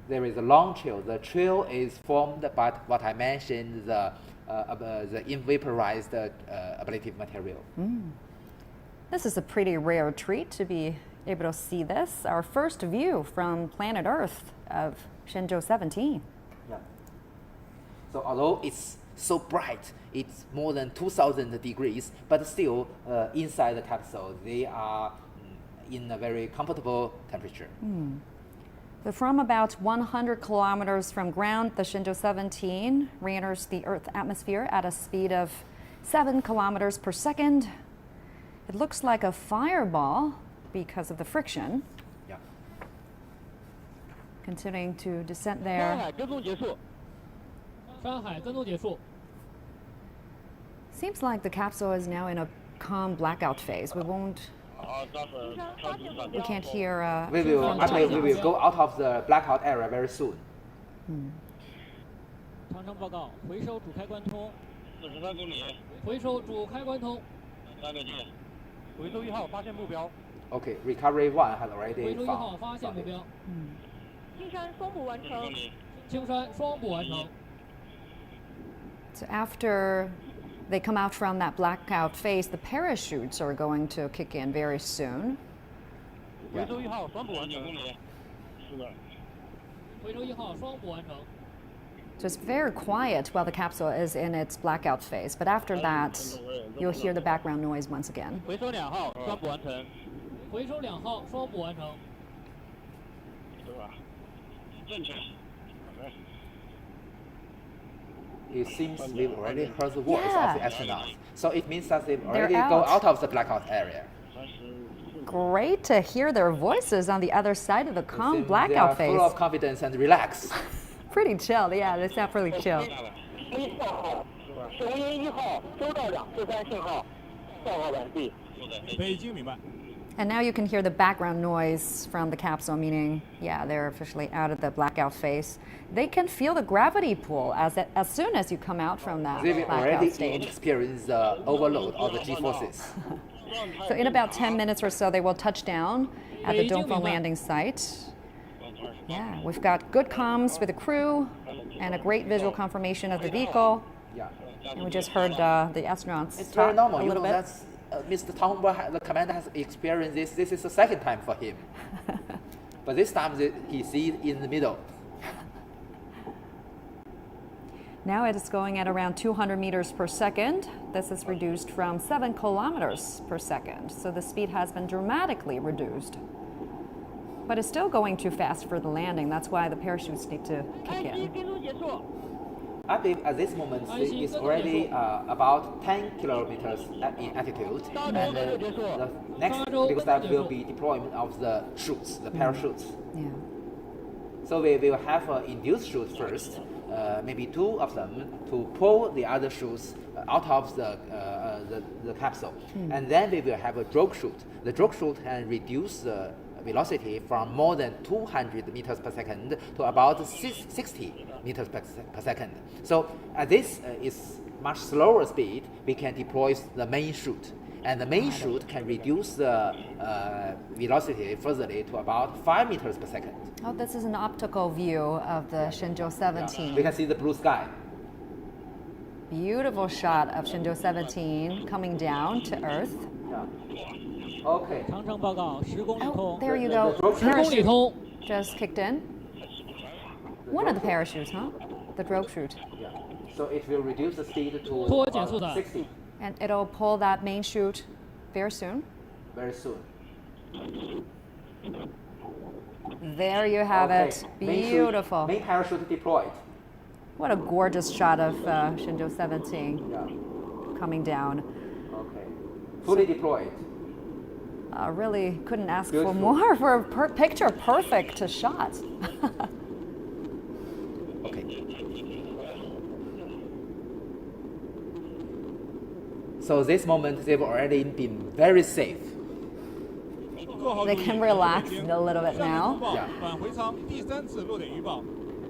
there is a long trail. The trail is formed by what I mentioned, the vaporized ablative material. This is a pretty rare treat to be able to see this. Our first view from planet Earth of Shenzhou 17. Yeah. So although it's so bright, it's more than 2,000 degrees, but still inside the capsule, they are in a very comfortable temperature. So from about 100 kilometers from ground, the Shenzhou 17 re-enters the Earth atmosphere at a speed of 7 kilometers per second. It looks like a fireball because of the friction. Yeah. Continuing to descend there. Seems like the capsule is now in a calm blackout phase. We can't hear. We will go out of the blackout area very soon. Okay, recovery 1 has already found it. So after they come out from that blackout phase, the parachutes are going to kick in very soon. Yeah. So it's very quiet while the capsule is in its blackout phase, but after that, you'll hear the background noise once again. It seems we've already heard the voice of the astronauts. So it means that they've They're already go out. out of the blackout area. Great to hear their voices on the other side of the calm They blackout are phase. full of confidence and relaxed. Pretty chill, yeah, they sound pretty chill. And now you can hear the background noise from the capsule, meaning, yeah, they're officially out of the blackout phase. They can feel the gravity pull as soon as you come out from that They've blackout already stage. experienced the overload of the G-forces. So in about 10 minutes or so, they will touch down at the Dongfeng landing site. Yeah, we've got good comms with the crew and a great visual confirmation of the vehicle. Yeah. And we just heard the astronauts It's talk very normal. a You little know, bit. that's Mr. Tongbo, the commander, has experienced this. This is the second time for him. But this time he sees in the middle. Now it is going at around 200 meters per second. This is reduced from 7 kilometers per second. So the speed has been dramatically reduced. But it's still going too fast for the landing. That's why the parachutes need to kick in. I believe at this moment it's already about 10 kilometers in altitude. And the next big step will be deployment of the chutes, the parachutes. Yeah. So we will have an induced chute first, maybe 2 of them, to pull the other chutes out of the capsule. And then we will have a drogue chute. The drogue chute can reduce the velocity from more than 200 meters per second to about 60 meters per second. So at this is much slower speed, we can deploy the main chute. And the main chute can reduce the velocity furtherly to about 5 meters per second. Oh, this is an optical view of the Shenzhou 17. We can see the blue sky. Beautiful shot of Shenzhou 17 coming down to Earth. Yeah. Okay. Oh, there you go. The drogue Parachute just kicked in. One of the parachutes, huh? The drogue chute. Yeah. So it will reduce the speed to 60 And it'll pull that main chute very soon. very soon. There you have it. Beautiful. Main parachute deployed. What a gorgeous shot of Shenzhou 17 Yeah. coming down. Okay. Fully deployed. Really couldn't ask Beautiful. for more for a picture perfect shot. Okay. So this moment they've already been very safe. They can relax a little bit now. Yeah.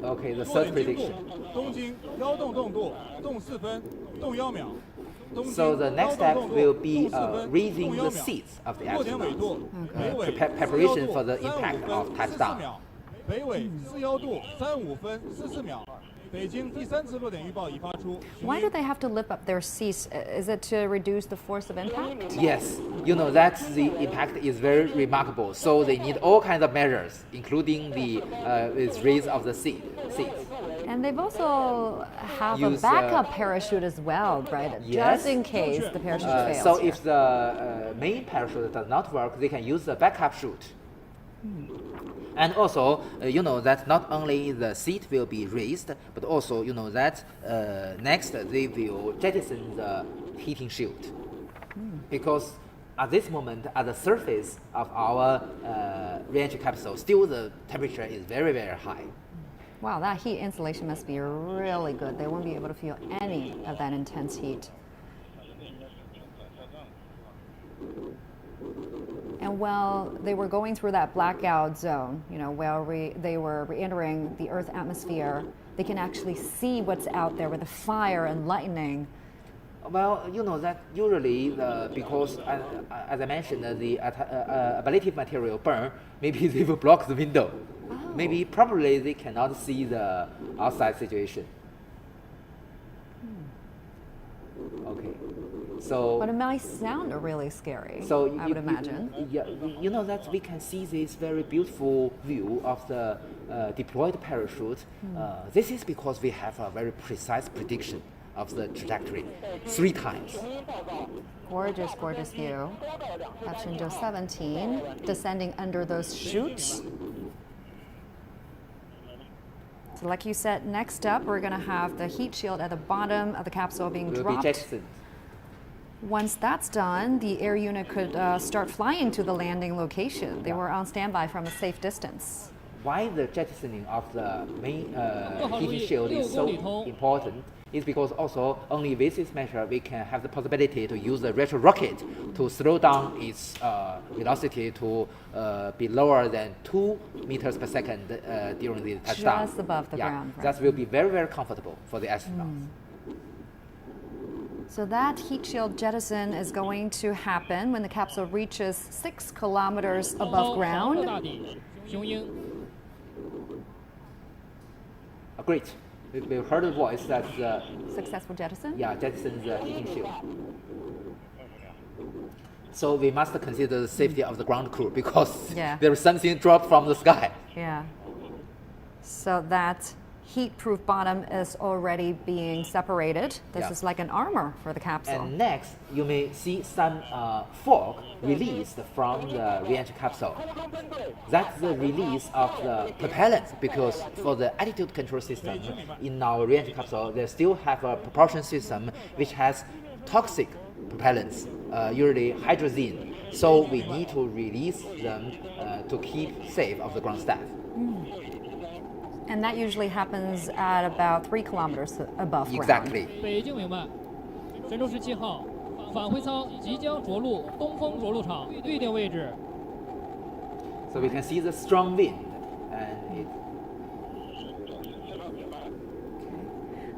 Okay, the third prediction. So the next step will be reading the seats of the astronauts. Preparation for the impact of touchdown. 北纬41度35分44秒。北京第3次落点预报已发出。 Why do they have to lift up their seats? Is it to reduce the force of impact? Yes, you know that the impact is very remarkable, so they need all kinds of measures, including the raise of the seats. And they've also have a Use, backup parachute as well, right? Yes. Just in case the parachute fails. So here. if the main parachute does not work, they can use the backup chute. And also, you know that not only the seat will be raised, but also you know that next they will jettison the heating shield, because at this moment at the surface of our reentry capsule, still the temperature is very very high. Wow, that heat insulation must be really good. They won't be able to feel any of that intense heat. And while they were going through that blackout zone, you know, while they were re-entering the Earth's atmosphere, they can actually see what's out there with the fire and lightning. Well, you know that usually because as I mentioned, the ablative material burn, maybe they will block the window. Oh. Maybe probably they cannot see the outside situation. Okay, so. But it might sound really scary, So I would imagine. You know that we can see this very beautiful view of the deployed parachute. This is because we have a very precise prediction of the trajectory 3 times. Gorgeous, gorgeous view. That's Shenzhou 17, descending under those chutes. So like you said, next up, we're going to have the heat shield at the bottom of the capsule being Will be dropped. jettisoned. Once that's done, the air unit could start flying to the landing location. They were on standby from a safe distance. Why the jettisoning of the main heating shield is so important is because also only with this measure we can have the possibility to use the retro rocket to slow down its velocity to be lower than 2 meters per second during the touchdown. Just above the ground, right? That will be very, very comfortable for the astronauts. So that heat shield jettison is going to happen when the capsule reaches 6 kilometers above ground. Great. We heard a voice that Successful jettison? jettisons the heating shield. So we must consider the safety of the ground crew because Yeah. there is something dropped from the sky. Yeah. So that heat-proof bottom is already being separated. This Yeah. is like an armor for the capsule. And next, you may see some fog released from the reentry capsule. That's the release of the propellant because for the attitude control system in our reentry capsule, they still have a propulsion system which has toxic propellants, usually hydrazine. So we need to release them to keep safe of the ground staff. And that usually happens at about 3 kilometers above ground. Exactly. 北京明白，神舟17号返回舱即将着陆东风着陆场预定位置。 So we can see the strong wind and it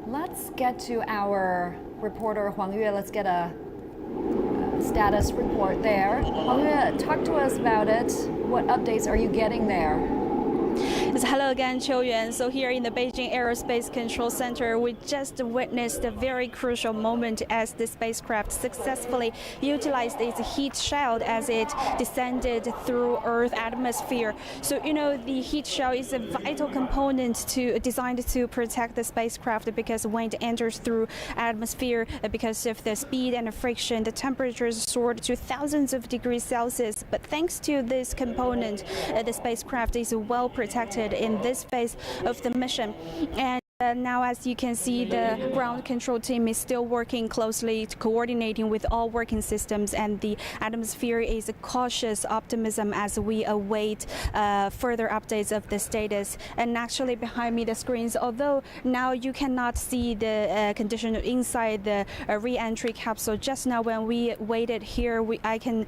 Let's get to our reporter Huang Yue. Let's get a status report there. Huang Yue, talk to us about it. What updates are you getting there? Yes, hello again, Qiu Yuan. So here in the Beijing Aerospace Control Center, we just witnessed a very crucial moment as the spacecraft successfully utilized its heat shield as it descended through Earth atmosphere. So, you know, the heat shield is a vital component designed to protect the spacecraft because when it enters through atmosphere, because of the speed and the friction, the temperatures soared to thousands of degrees Celsius. But thanks to this component, the spacecraft is well protected in this phase of the mission. And now, as you can see, the ground control team is still working closely, coordinating with all working systems, and the atmosphere is a cautious optimism as we await further updates of the status. And actually, behind me, the screens, although now you cannot see the condition inside the re-entry capsule. Just now, when we waited here, I can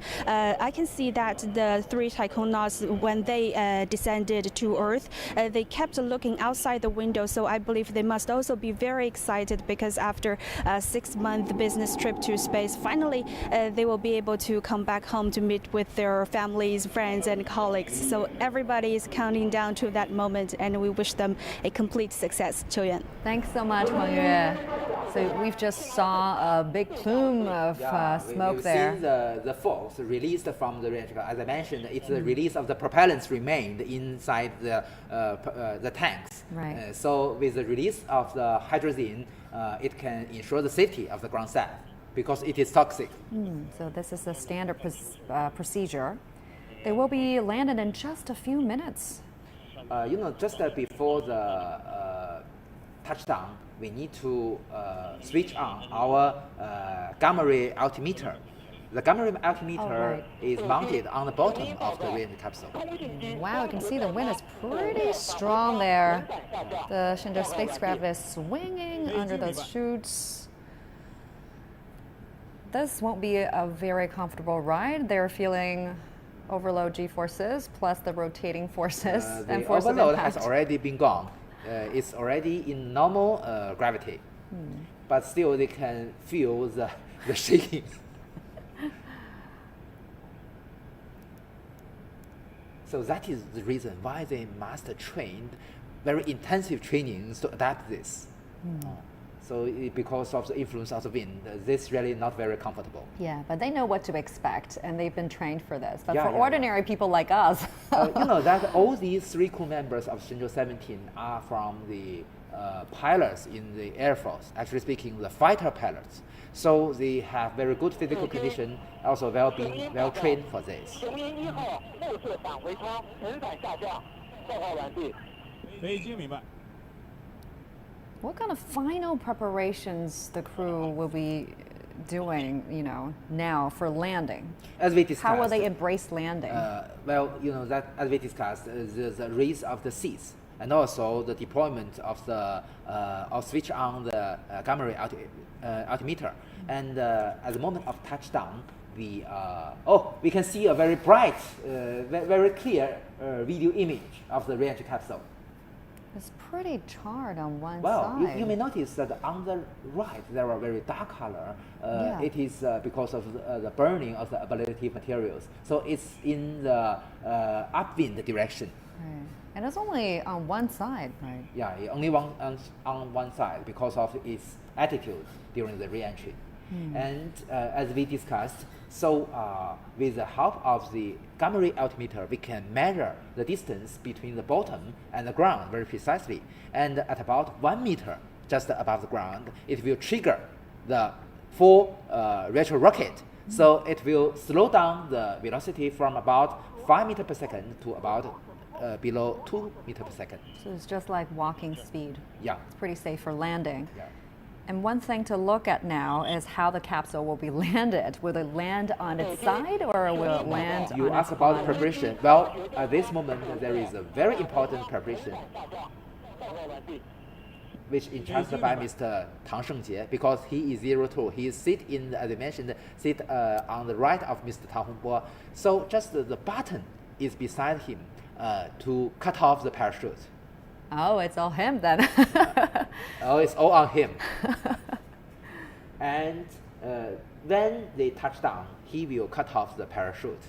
see that the 3 taikonauts, when they descended to Earth, they kept looking outside the window. So I believe believe they must also be very excited because after a 6-month business trip to space, finally they will be able to come back home to meet with their families, friends, and colleagues. So everybody is counting down to that moment, and we wish them a complete success. Qiu Yuan. Thanks so much, Wang Yue. So we've just saw a big plume of smoke we've there. seen the force released from the reentry. As I mentioned, it's the release of the propellants remained inside the tanks. Right. So with the release of the hydrazine, it can ensure the safety of the ground staff because it is toxic. So this is the standard procedure. They will be landed in just a few minutes. Just before the touchdown, we need to switch on our gamma ray altimeter. The gamma ray altimeter is mounted on the bottom of the reentry capsule. Wow, you can see the wind is pretty strong there. The Shenzhou spacecraft is swinging under those chutes. This won't be a very comfortable ride. They're feeling overload G-forces plus the rotating forces and The force of overload impact. has already been gone. It's already in normal gravity, but still they can feel the shaking. So that is the reason why they must train very intensive trainings to adapt this. So because of the influence of the wind, this really not very comfortable. Yeah, but they know what to expect, and they've been trained for this. But Yeah, for yeah, ordinary people like us, That all these 3 crew members of Shenzhou 17 are from the pilots in the Air Force, actually speaking, the fighter pilots. So they have very good physical condition, also well trained for this. 北京明白。 what kind of final preparations the crew will be doing, now for landing? As we discussed, How will they embrace landing? That as we discussed, the raise of the seats and also the deployment of the switch on the gamma ray altimeter. And at the moment of touchdown, we can see a very bright, very clear video image of the reentry capsule. It's pretty charred on one Well, side. you may notice that on the right there are very dark color. Yeah. It is because of the burning of the ablative materials. So it's in the upwind direction. Right. And it's only on one side, right? Yeah, only on one side because of its attitude during the re-entry. And as we discussed, so with the help of the gamma ray altimeter, we can measure the distance between the bottom and the ground very precisely. And at about 1 meter just above the ground, it will trigger the full retro rocket. So it will slow down the velocity from about 5 meters per second to about below 2 meters per second. So it's just like walking speed. Yeah. It's pretty safe for landing. Yeah. And one thing to look at now is how the capsule will be landed. Will it land on its side or will it land You on ask its about bottom? preparation. Well, at this moment, there is a very important preparation which entrusted by Mr. Tang Shengjie because he is 02. He is as I mentioned, on the right of Mr. Tang Hongbo. So just the button is beside him to cut off the parachute. Oh, it's all him then. It's all on him. And when they touch down, he will cut off the parachute.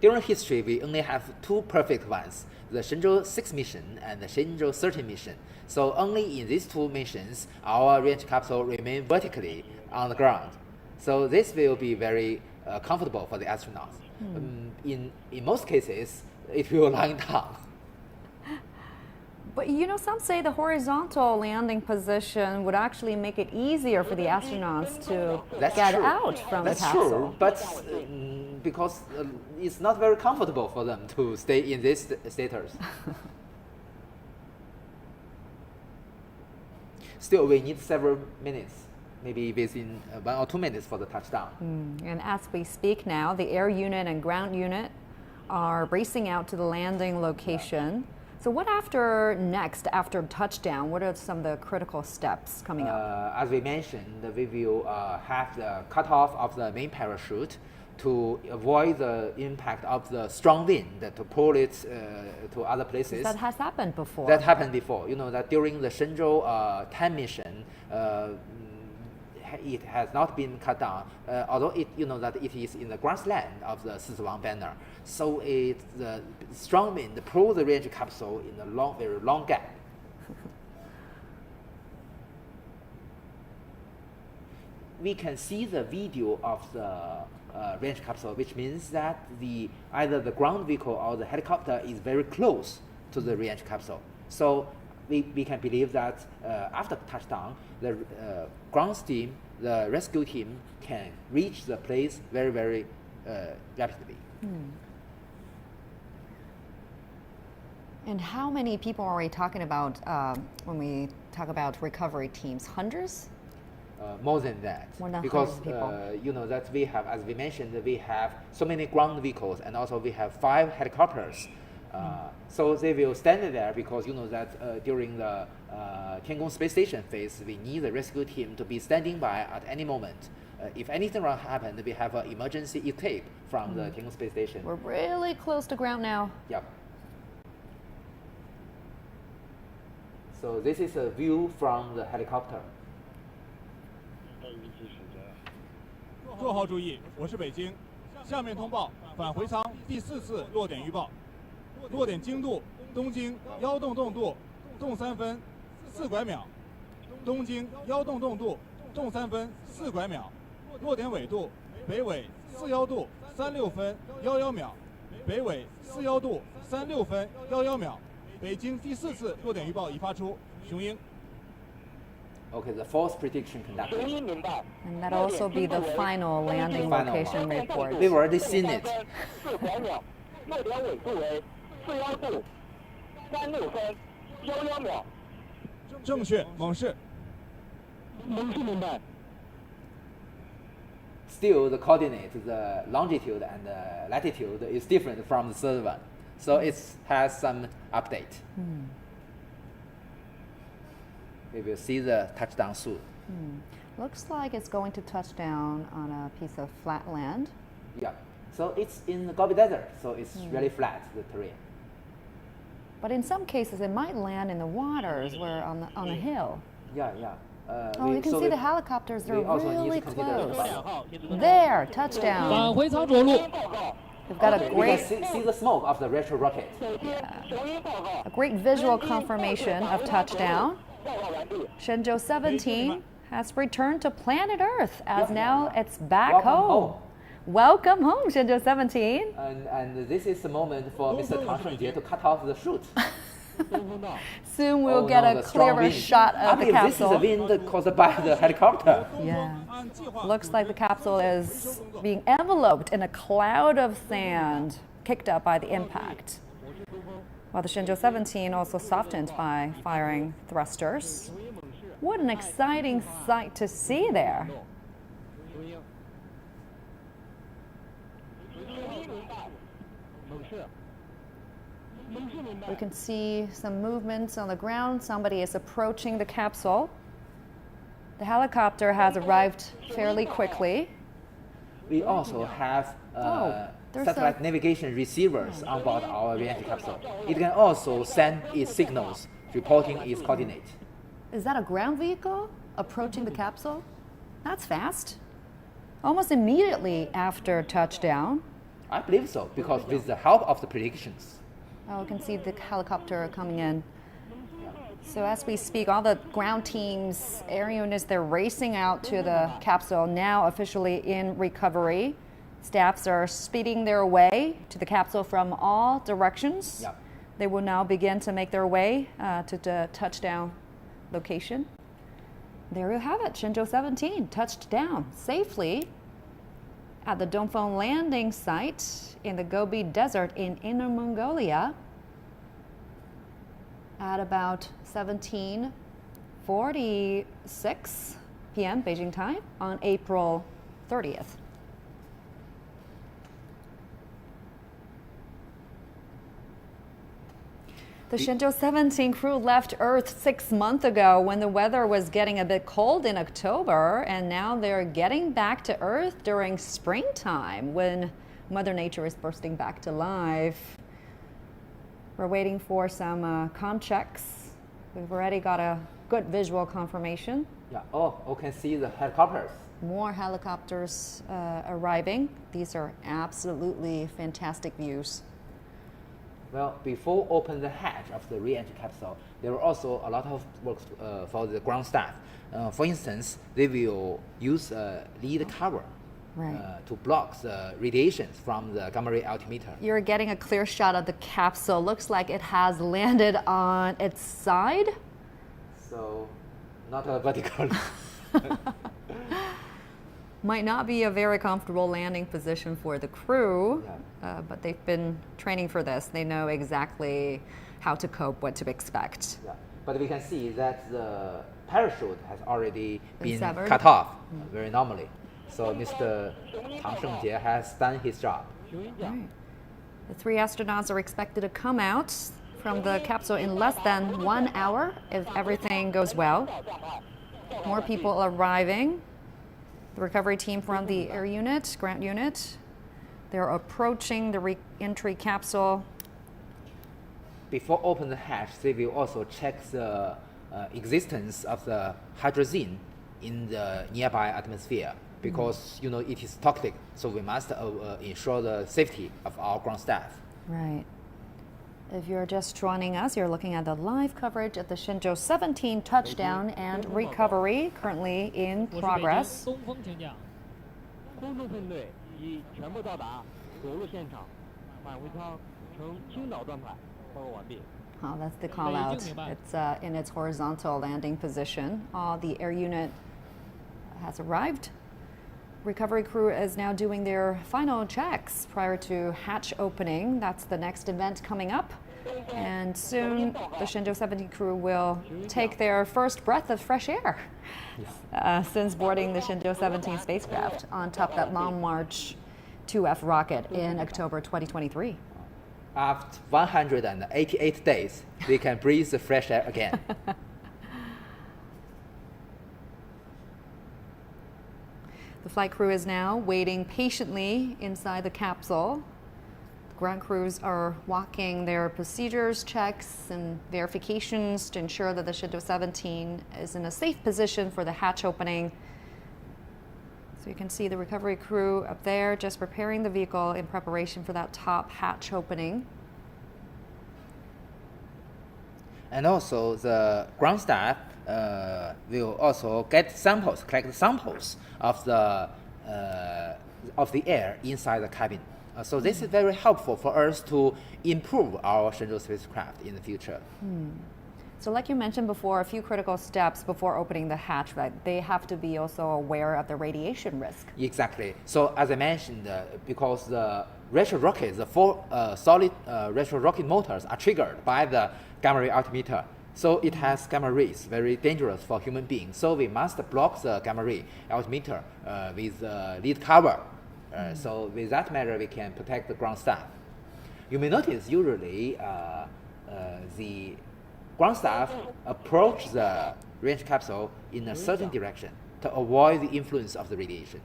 During history, we only have 2 perfect ones, the Shenzhou 6 mission and the Shenzhou 13 mission. So only in these 2 missions, our reentry capsule remain vertically on the ground. So this will be very comfortable for the astronauts. In most cases, it will lie down. But some say the horizontal landing position would actually make it easier for the astronauts to get true. out from That's the capsule. true, but because it's not very comfortable for them to stay in this status. Still, we need several minutes, maybe within 1 or 2 minutes for the touchdown. And as we speak now, the air unit and ground unit are racing out to the landing location. So what next after touchdown? What are some of the critical steps coming up? As we mentioned, we will have the cutoff of the main parachute. to avoid the impact of the strong wind to pull it to other places. That has happened before. That happened before. You know that during the Shenzhou 10 mission, it has not been cut down, although it that it is in the grassland of the Sichuan banner. So the strong wind pull the reentry capsule in a very long gap. We can see the video of the reentry capsule, which means that either the ground vehicle or the helicopter is very close to the reentry capsule. So we can believe that after touchdown, the ground team, the rescue team can reach the place very, very rapidly. And how many people are we talking about when we talk about recovery teams? Hundreds? More than that, More than because 100 people. that we have, as we mentioned, we have so many ground vehicles, and also we have 5 helicopters. So they will stand there because that during the Tiangong space station phase, we need the rescue team to be standing by at any moment. If anything wrong happened, we have an emergency escape from the Tiangong space station. We're really close to ground now. Yep. So this is a view from the helicopter. 座号注意，我是北京。下面通报返回舱第4次落点预报。落点经度东经幺洞洞度动3分4拐秒，东经幺洞洞度动3分4拐秒。落点纬度北纬41度36分11秒，北纬41度36分11秒。北京第4次落点预报已发出，雄鹰。 Okay, the fourth prediction conducted. And that'll also be the final landing Final location one. report. We've already seen it. 4拐秒，落点纬度为41度36分11秒。正确，猛士。蒙氏明白。 Still, the coordinate, the longitude and the latitude is different from the third one, so it has some update. We will see the touchdown soon. Looks like it's going to touch down on a piece of flat land. Yeah. So it's in the Gobi Desert, so it's really flat, the terrain. But in some cases, it might land in the waters where on the hill. Yeah, yeah. You can see the helicopters, they're we also need really to consider close. There, touchdown. 返回舱着陆。 We've got a You can great, see the smoke of the retro rocket. a great visual confirmation of touchdown. Shenzhou 17 has returned to planet Earth as now it's back Welcome home. home. Welcome home, Shenzhou 17. And this is the moment for Mr. Tang Shunjie to cut off the chute. Soon we'll Oh, get no, a the strong clearer wind. shot I of the believe this is the capsule. wind caused by the helicopter. Yeah. Looks like the capsule is being enveloped in a cloud of sand kicked up by the impact. While the Shenzhou 17 also softened by firing thrusters. What an exciting sight to see there. We can see some movements on the ground. Somebody is approaching the capsule. The helicopter has arrived fairly quickly. We also have there's satellite navigation receivers on board our reentry capsule. It can also send its signals reporting its coordinate. Is that a ground vehicle approaching the capsule? That's fast. Almost immediately after touchdown. I believe so, because with the help of the predictions. Oh, we can see the helicopter coming in. So as we speak, all the ground teams, air units, they're racing out to the capsule, now officially in recovery. Staffs are speeding their way to the capsule from all directions. Yeah. They will now begin to make their way to the touchdown location. There you have it, Shenzhou 17 touched down safely at the Dongfeng landing site in the Gobi Desert in Inner Mongolia at about 17:46 p.m. Beijing time on April 30th. The Shenzhou 17 crew left Earth 6 months ago when the weather was getting a bit cold in October, and now they're getting back to Earth during springtime when Mother Nature is bursting back to life. We're waiting for some comm checks. We've already got a good visual confirmation. Yeah. Oh, you can see the helicopters. More helicopters arriving. These are absolutely fantastic views. Well, before open the hatch of the re-entry capsule, there are also a lot of work for the ground staff. For instance, they will use a lead cover to block the radiations from the gamma ray altimeter. You're getting a clear shot of the capsule. Looks like it has landed on its side. So, not a vertical. Might not be a very comfortable landing position for the crew, but they've been training for this. They know exactly how to cope, what to expect. Yeah. But we can see that the parachute has already been severed. cut off very normally. So Mr. Tang Shengjie has done his job. Right. The 3 astronauts are expected to come out from the capsule in less than 1 hour if everything goes well. More people arriving. The recovery team from the air unit, ground unit, they're approaching the re-entry capsule. Before opening the hatch, they will also check the existence of the hydrogen in the nearby atmosphere because it is toxic. So we must ensure the safety of our ground staff. Right. If you're just joining us, you're looking at the live coverage of the Shenzhou 17 touchdown and recovery, currently in progress. 东风请讲。空中分队已全部到达着陆现场，返回舱呈倾倒状态包括完毕。 Oh, that's the call out. It's in its horizontal landing position. The air unit has arrived. Recovery crew is now doing their final checks prior to hatch opening. That's the next event coming up. And soon the Shenzhou 17 crew will take their first breath of fresh air since boarding the Shenzhou 17 spacecraft on top of that Long March 2F rocket in October 2023. After 188 days, they can breathe the fresh air again. The flight crew is now waiting patiently inside the capsule. The ground crews are walking their procedures, checks, and verifications to ensure that the Shenzhou 17 is in a safe position for the hatch opening. So you can see the recovery crew up there just preparing the vehicle in preparation for that top hatch opening. And also the ground staff will also collect samples of the air inside the cabin. So this is very helpful for us to improve our Shenzhou spacecraft in the future. So like you mentioned before, a few critical steps before opening the hatch, right? They have to be also aware of the radiation risk. Exactly. So as I mentioned, because the retro rockets, the 4 solid retro rocket motors are triggered by the gamma ray altimeter. So it has gamma rays, very dangerous for human beings. So we must block the gamma ray altimeter with lead cover. So with that measure, we can protect the ground staff. You may notice usually the ground staff approach the re-entry capsule in a certain direction to avoid the influence of the radiation.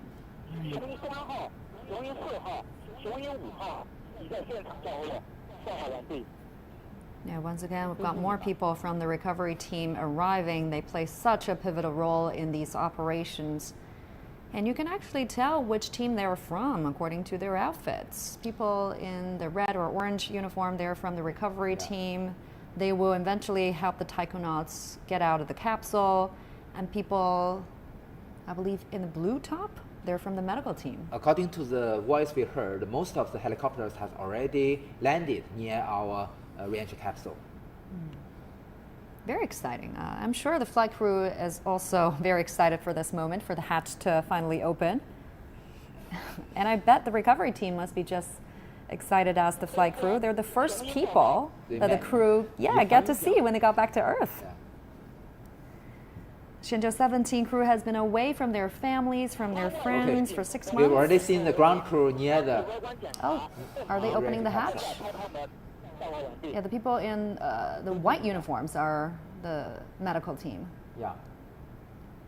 雄鹰3号、雄鹰4号、雄鹰5号已在现场交火，造好完毕。 Now, once again, we've got more people from the recovery team arriving. They play such a pivotal role in these operations. And you can actually tell which team they're from according to their outfits. People in the red or orange uniform, they're from the recovery team. They will eventually help the taikonauts get out of the capsule. And people, I believe, in the blue top, they're from the medical team. According to the voice we heard, most of the helicopters have already landed near our re-entry capsule. Very exciting. I'm sure the flight crew is also very excited for this moment, for the hatch to finally open. And I bet the recovery team must be just excited as the flight crew. They're the first people that the crew, get to see when they got back to Earth. Shenzhou 17 crew has been away from their families, from their friends for 6 months. We've already seen the ground crew near the... Oh, are they opening the hatch? 报告完毕。 Yeah, the people in the white uniforms are the medical team. Yeah.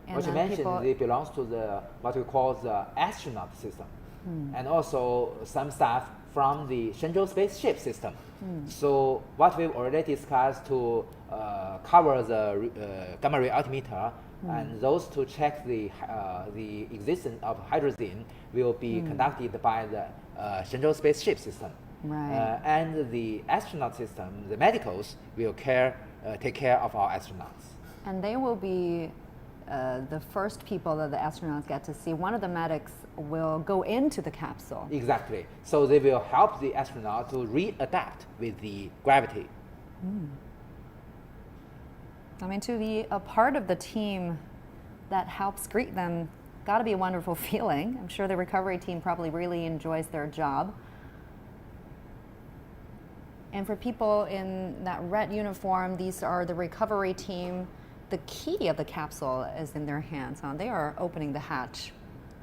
And What you then mentioned, people- it belongs to the what we call the astronaut system, and also some staff from the Shenzhou spaceship system. So what we've already discussed to cover the gamma ray altimeter and those to check the existence of hydrogen will be conducted by the Shenzhou spaceship system. Right. And the astronaut system, the medicals, will take care of our astronauts. And they will be the first people that the astronauts get to see. One of the medics will go into the capsule. Exactly. So they will help the astronaut to readapt with the gravity. I mean, to be a part of the team that helps greet them, got to be a wonderful feeling. I'm sure the recovery team probably really enjoys their job. And for people in that red uniform, these are the recovery team. The key of the capsule is in their hands. Huh? They are opening the hatch.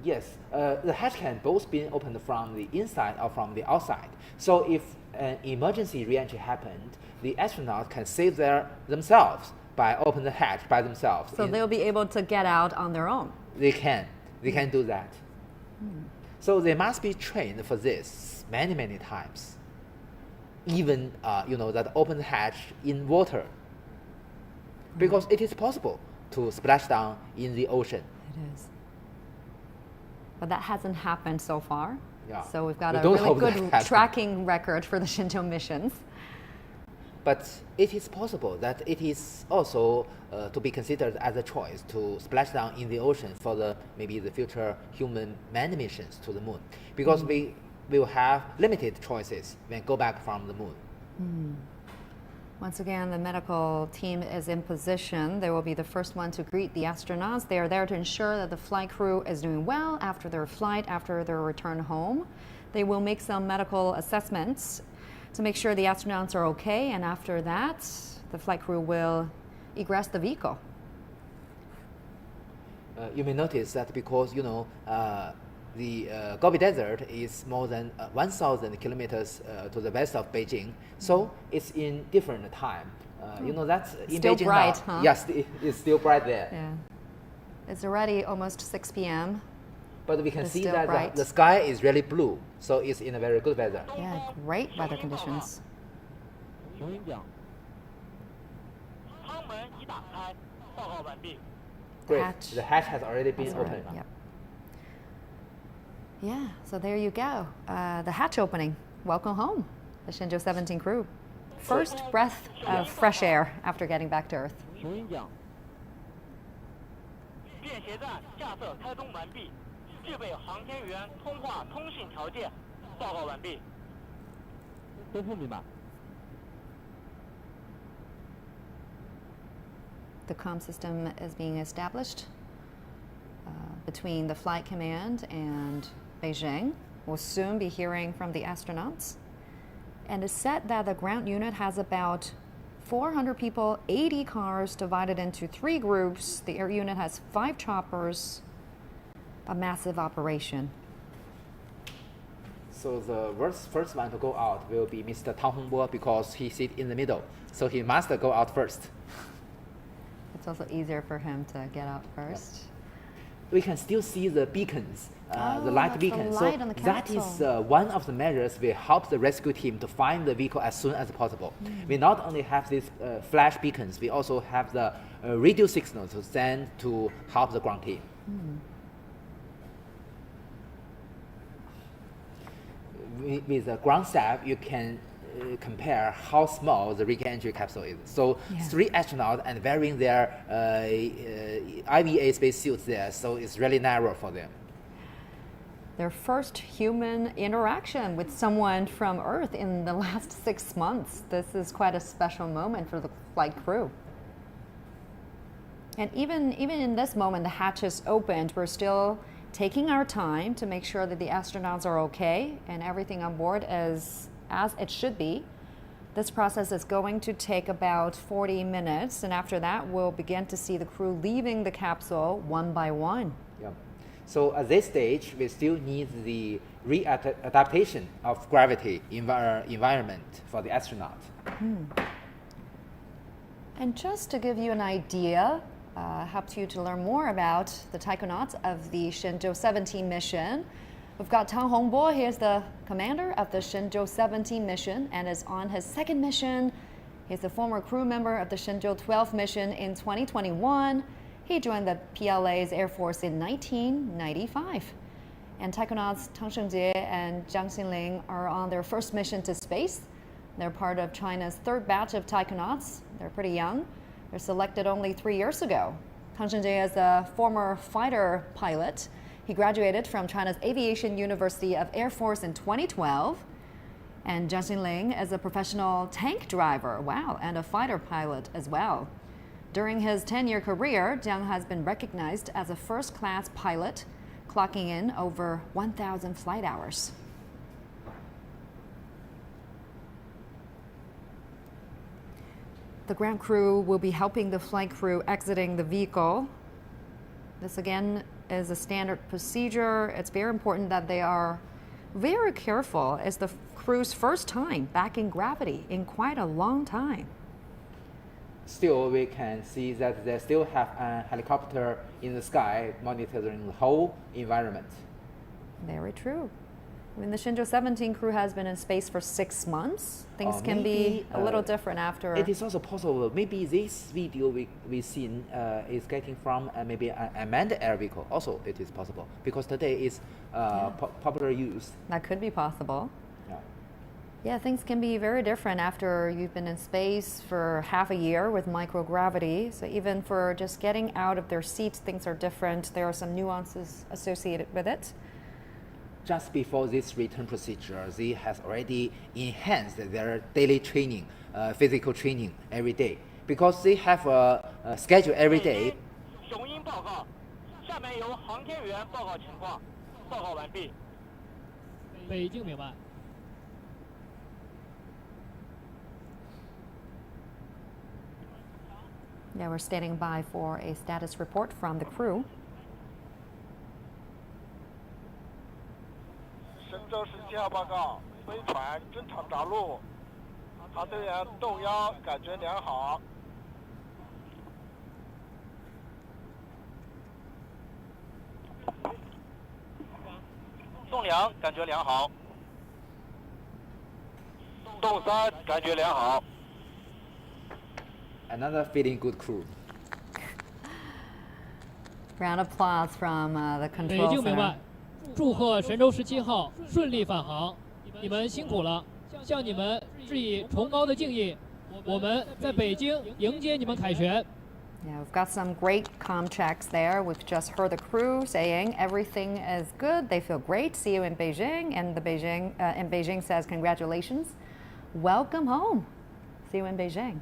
Yes, the hatch can both be opened from the inside or from the outside. So if an emergency reentry happened, the astronauts can save themselves by opening the hatch by themselves. So they'll be able to get out on their own. They can do that. So they must be trained for this many, many times. Even that open hatch in water, because it is possible to splash down in the ocean. It is. But that hasn't happened so far. Yeah. So we've got We a don't really hope that good happens. tracking record for the Shenzhou missions. But it is possible that it is also to be considered as a choice to splash down in the ocean for maybe the future human manned missions to the moon, because we will have limited choices when go back from the moon. Once again, the medical team is in position. They will be the first one to greet the astronauts. They are there to ensure that the flight crew is doing well after their flight, after their return home. They will make some medical assessments to make sure the astronauts are okay, and after that, the flight crew will egress the vehicle. You may notice that because the Gobi Desert is more than 1,000 kilometers to the west of Beijing, so it's in different time. That's in Still Beijing bright, now. huh? Yes, it's still bright there. Yeah. It's already almost 6 p.m. But we can It's see still that bright. the sky is really blue, so it's in a very good weather. Yeah, great weather conditions. 熊云讲，舱门已打开，报告完毕。 Great. Hatch. The hatch has already been That's right, opened. yep. Yeah, so there you go. The hatch opening. Welcome home, the Shenzhou 17 crew. First breath of fresh air after getting back to Earth. 熊云讲，便携站架设开通完毕，具备航天员通话通信条件，报告完毕。都不明白。 The comm system is being established between the flight command and Beijing. We'll soon be hearing from the astronauts. And it's said that the ground unit has about 400 people, 80 cars divided into 3 groups. The air unit has 5 choppers, a massive operation. So the first one to go out will be Mr. Tang Hongbo because he sits in the middle. So he must go out first. It's also easier for him to get out first. We can still see the beacons, Oh, the light that's the beacons. light So on the that is capsule. one of the measures will help the rescue team to find the vehicle as soon as possible. We not only have these flash beacons, we also have the radio signal to send to help the ground team. With the ground staff, you can compare how small the re-entry capsule is. So Yeah. 3 astronauts and wearing their IVA spacesuits there, so it's really narrow for them. Their first human interaction with someone from Earth in the last 6 months. This is quite a special moment for the flight crew. And even in this moment, the hatch is opened. We're still taking our time to make sure that the astronauts are okay and everything on board is as it should be. This process is going to take about 40 minutes, and after that, we'll begin to see the crew leaving the capsule one by one. Yeah. So at this stage, we still need the readaptation of gravity environment for the astronaut. And just to give you an idea, helps you to learn more about the taikonauts of the Shenzhou 17 mission. We've got Tang Hongbo, he is the commander of the Shenzhou 17 mission and is on his second mission. He's the former crew member of the Shenzhou 12 mission in 2021. He joined the PLA's Air Force in 1995. And taikonauts Tang Shengjie and Jiang Xinling are on their first mission to space. They're part of China's third batch of taikonauts. They're pretty young. They're selected only 3 years ago. Tang Shengjie is a former fighter pilot. He graduated from China's Aviation University of Air Force in 2012. And Jiang Xinling is a professional tank driver, wow, and a fighter pilot as well. During his 10-year career, Jiang has been recognized as a first-class pilot, clocking in over 1,000 flight hours. The ground crew will be helping the flight crew exiting the vehicle. This again is a standard procedure. It's very important that they are very careful. It's the crew's first time back in gravity in quite a long time. Still, we can see that they still have a helicopter in the sky monitoring the whole environment. Very true. I mean, the Shenzhou 17 crew has been in space for 6 months. Things can be a little different after. It is also possible. Maybe this video we seen is getting from maybe an unmanned air vehicle. Also, it is possible because today is popular use. That could be possible. Yeah. Yeah, things can be very different after you've been in space for half a year with microgravity. So even for just getting out of their seats, things are different. There are some nuances associated with it. Just before this return procedure, they has already enhanced their daily training, physical training every day because they have a schedule every day. 雄鹰报告，下面由航天员报告情况。报告完毕。北京明白。 Yeah, we're standing by for a status report from the crew. 神舟17号报告，飞船正常着陆，航天员动腰感觉良好。栋梁感觉良好。动3感觉良好。 Another feeling good crew. Round of applause from the 北 control 京明 center. 白。祝贺神舟17号顺利返航，你们辛苦了，向你们致以崇高的敬意。我们在北京迎接你们凯旋。 Yeah, we've got some great comm checks there. We've just heard the crew saying everything is good. They feel great. See you in Beijing. And Beijing says congratulations. Welcome home. See you in Beijing.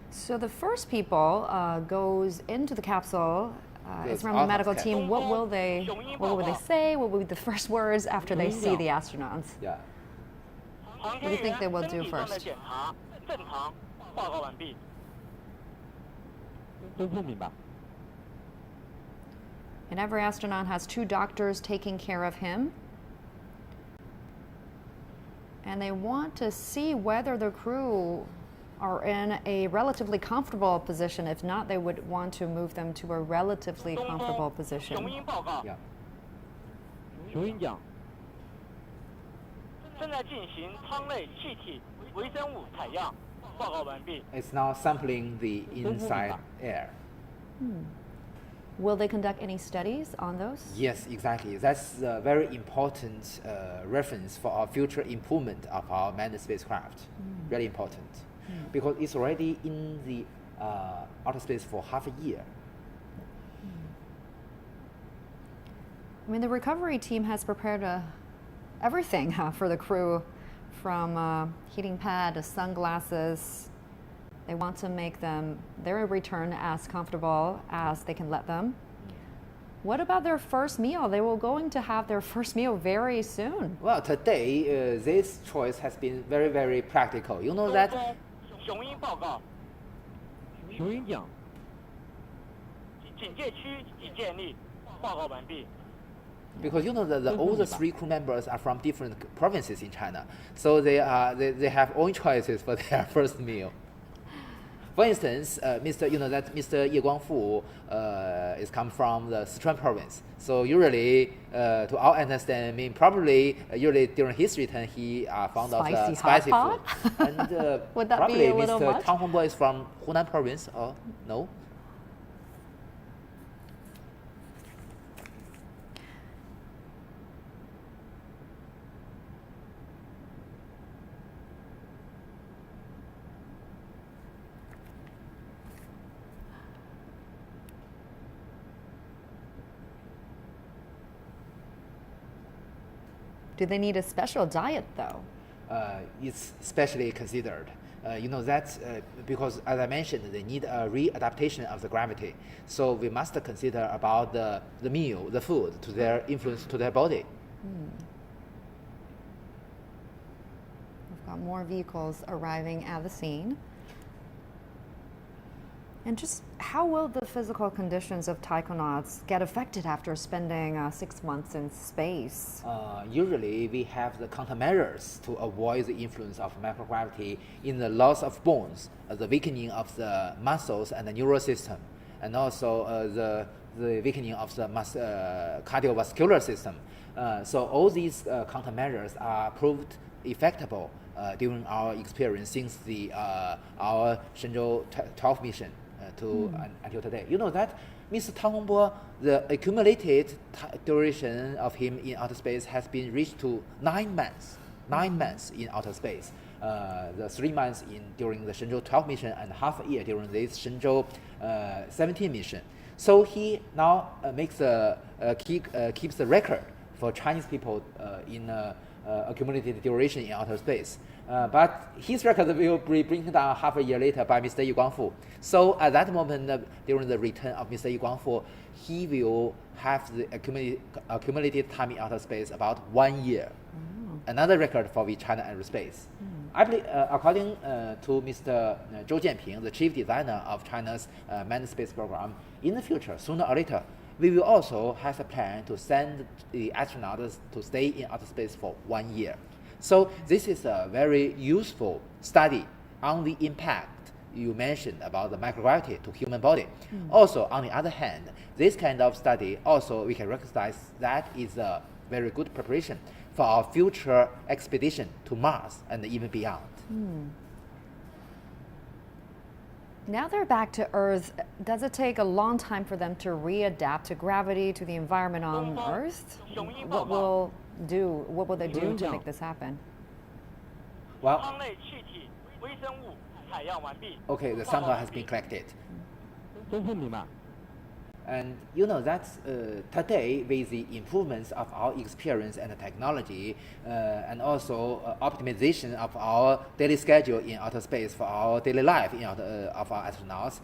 So the first people goes into the capsule. It's from the medical team. What will they say? What will be the first words after they see the astronauts? Yeah. What do you think they will do first? 正常，报告完毕。都不明白。 And every astronaut has 2 doctors taking care of him. And they want to see whether the crew are in a relatively comfortable position. If not, they would want to move them to a relatively comfortable 雄 position. 鹰报告， Yeah. 雄鹰讲，正在进行舱内气体微生物采样，报告完毕。 It's now sampling the inside air. Will they conduct any studies on those? Yes, exactly. That's a very important reference for our future improvement of our manned spacecraft. Very important. Because it's already in the outer space for half a year. I mean, the recovery team has prepared everything for the crew, from heating pad to sunglasses. They want to make their return as comfortable as they can let them. What about their first meal? They were going to have their first meal very soon. Well, today this choice has been very, very practical. You know that 雄鹰报告，雄鹰讲，警戒区已建立，报告完毕。 Because all the 3 crew members are from different provinces in China, so they have own choices for their first meal. For instance, Mr. Ye Guangfu is come from the Sichuan province. So usually, to our understanding, probably usually during his return, he found out the spicy food. And Would that probably be a little Mr. much? Tang Hongbo is from Hunan province, or no? Do they need a special diet though? It's specially considered. That's because, as I mentioned, they need a readaptation of the gravity. So we must consider about the meal, the food, to their influence to their body. We've got more vehicles arriving at the scene. And just how will the physical conditions of taikonauts get affected after spending 6 months in space? Usually, we have the countermeasures to avoid the influence of microgravity in the loss of bones, the weakening of the muscles and the neural system, and also the weakening of the cardiovascular system. So all these countermeasures are proved effective during our experience since our Shenzhou 12 mission until today. You know that Mr. Tang Hongbo, the accumulated duration of him in outer space has been reached to 9 months. 9 months in outer space. The 3 months during the Shenzhou 12 mission and half a year during this Shenzhou 17 mission. So he now keeps the record for Chinese people in accumulated duration in outer space. But his record will be broken down half a year later by Mr. Ye Guangfu. So at that moment, during the return of Mr. Ye Guangfu, he will have the accumulated time in outer space about 1 year. Another record for China aerospace. I believe, according to Mr. Zhou Jianping, the chief designer of China's manned space program, in the future, sooner or later, we will also have a plan to send the astronauts to stay in outer space for 1 year. So this is a very useful study on the impact you mentioned about the microgravity to human body. Also, on the other hand, this kind of study also we can recognize that is a very good preparation for our future expedition to Mars and even beyond. Now they're back to Earth. Does it take a long time for them to readapt to gravity, to the environment on Earth? What will they do to make this happen? Well, 舱内气体、微生物采样完毕。 okay, the sample has been collected. 真是你嘛？ And you know that today, with the improvements of our experience and technology, and also optimization of our daily schedule in outer space for our daily life of our astronauts,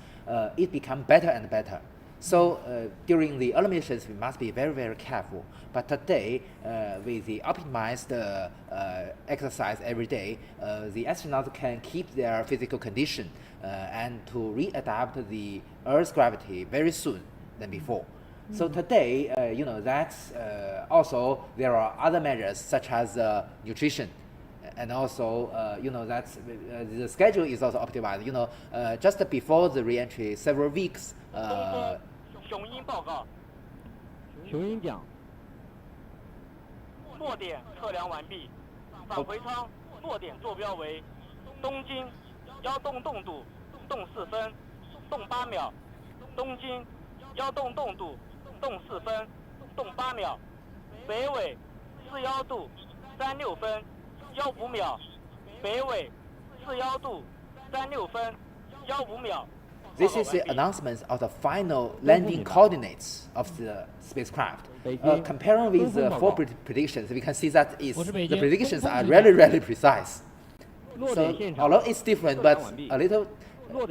it becomes better and better. So during the early missions, we must be very, very careful. But today, with the optimized exercise every day, the astronauts can keep their physical condition and to readapt the Earth's gravity very soon than before. So today, that's also there are other measures such as nutrition, and also that's the schedule is also optimized. Just before the reentry, several weeks. 雄鹰报告。雄鹰讲。落点测量完毕，返回舱落点坐标为东经腰动动度动4分动8秒，东经腰动动度动4分动8秒，北纬41度36分15秒，北纬41度36分15秒。 This is the announcement of the final landing coordinates of the spacecraft. Comparing with the 4 predictions, we can see that the predictions are really, really precise. So, although it's different, but a little,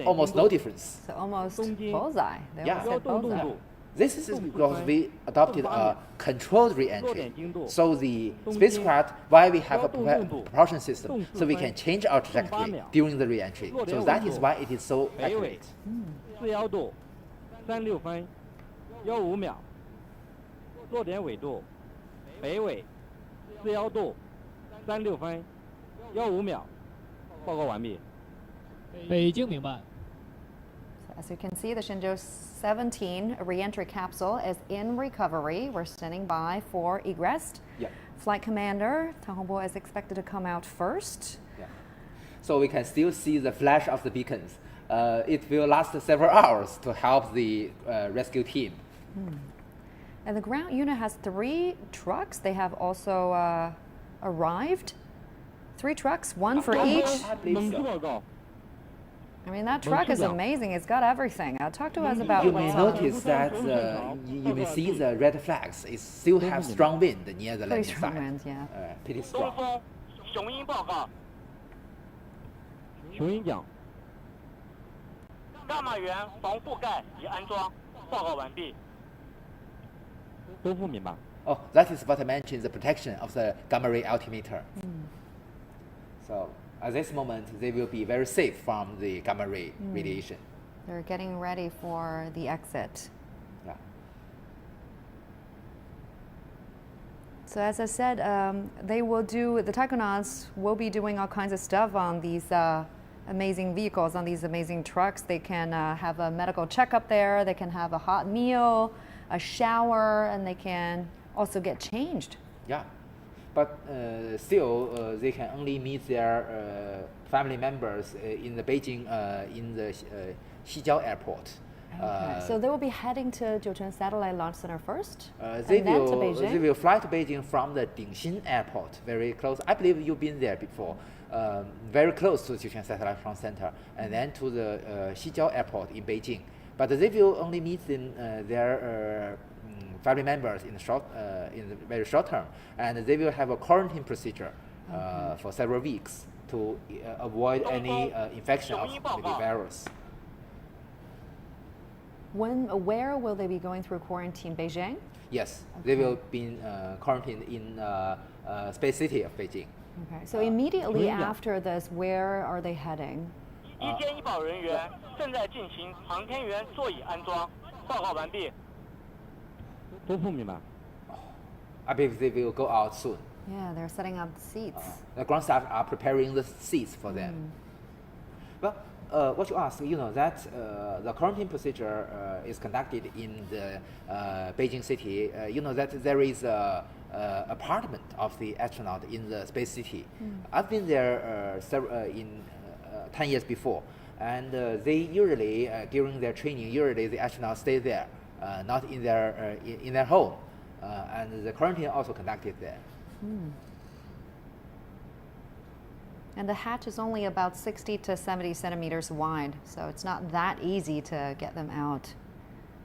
almost no difference. So almost bullseye. They Yeah. almost said bullseye. This is because we adopted a controlled re-entry. So the spacecraft, why we have a propulsion system, so we can change our trajectory during the re-entry. So that is why it is so accurate. 41度36分15秒，落点纬度北纬41度36分15秒，报告完毕。北京明白。 So as you can see, the Shenzhou 17 reentry capsule is in recovery. We're standing by for egress. Yeah. Flight commander Tang Hongbo is expected to come out first. Yeah. So we can still see the flash of the beacons. It will last several hours to help the rescue team. And the ground unit has 3 trucks. They have also arrived. 3 trucks, 1 for each. I believe 冷 so. 知报告， I mean, that truck is amazing. It's got everything. Talk to us about You may what's on it. notice that you may see the red flags. It still have strong wind near the Pretty landing strong site. winds, yeah. Pretty 东 strong. 风，雄鹰报告，雄鹰讲，伽马源防覆盖已安装，报告完毕。都不明白。 Oh, that is what I mentioned, the protection of the gamma ray altimeter. So at this moment, they will be very safe from the gamma ray radiation. They're getting ready for the exit. Yeah. So as I said, the taikonauts will be doing all kinds of stuff on these amazing vehicles, on these amazing trucks. They can have a medical checkup there. They can have a hot meal, a shower, and they can also get changed. Yeah, but still, they can only meet their family members in the Beijing, in the Xijiao airport. Okay. So they will be heading to Jiuquan Satellite Launch Center first, They and then to Beijing. they will fly to Beijing from the Dingxin airport, very close. I believe you've been there before. Very close to Jiuquan Satellite Launch Center, and then to the Xijiao airport in Beijing. But they will only meet their family members in the very short term, and they will have a quarantine procedure for several weeks to avoid any infection of the virus. Where will they be going through quarantine? Beijing? Yes, they will be quarantined in Space City of Beijing. Okay. So immediately 同一秒 after this, where are they heading? 一间医保人员正在进行航天员座椅安装，报告完毕。都不明白。 I believe they will go out soon. Yeah, they're setting up the seats. The ground staff are preparing the seats for them. Well, what you ask, you know that the quarantine procedure is conducted in the Beijing city. You know that there is a apartment of the astronaut in the space city. I've been there in 10 years before, and they usually during their training, usually the astronauts stay there, not in their home, and the quarantine also conducted there. And the hatch is only about 60 to 70 centimeters wide, so it's not that easy to get them out.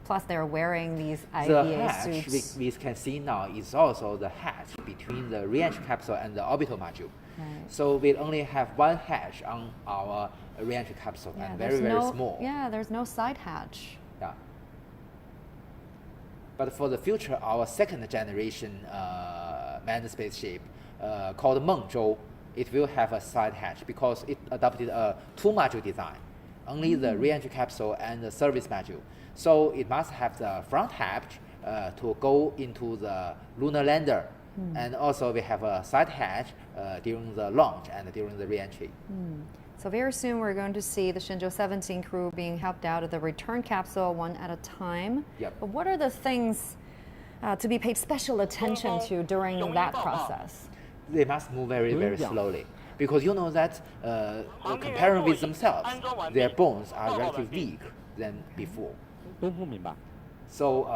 Plus, they're wearing these The IVA hatch suits. we can see now is also the hatch between the reentry capsule and the orbital module. Right. So we only have one hatch on our reentry capsule, Yeah, and there's very no, small. Yeah, there's no side hatch. Yeah. But for the future, our second generation manned spaceship called Mengzhou, it will have a side hatch because it adopted a 2-module design, only the reentry capsule and the service module. So it must have the front hatch to go into the lunar lander, and also we have a side hatch during the launch and during the reentry. So very soon we're going to see the Shenzhou 17 crew being helped out of the return capsule one at a time. Yep. But what are the things to be paid special attention to during that process? They must move very slowly because you know that comparing with themselves, their bones are relatively weak than before. 都不明白。 So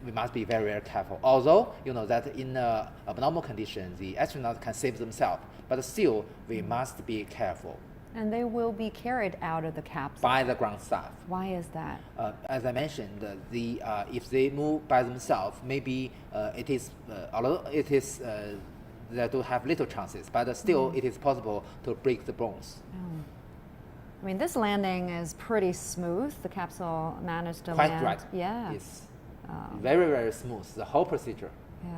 we must be very careful. Although you know that in abnormal conditions, the astronauts can save themselves, but still we must be careful And they will be carried out of the capsule. by the ground staff. Why is that? As I mentioned, if they move by themselves, maybe it is although it is they do have little chances, but still it is possible to break the bones. I mean, this landing is pretty smooth. The capsule managed to Quite land. right. Yeah. It's very smooth. The whole procedure. Yeah.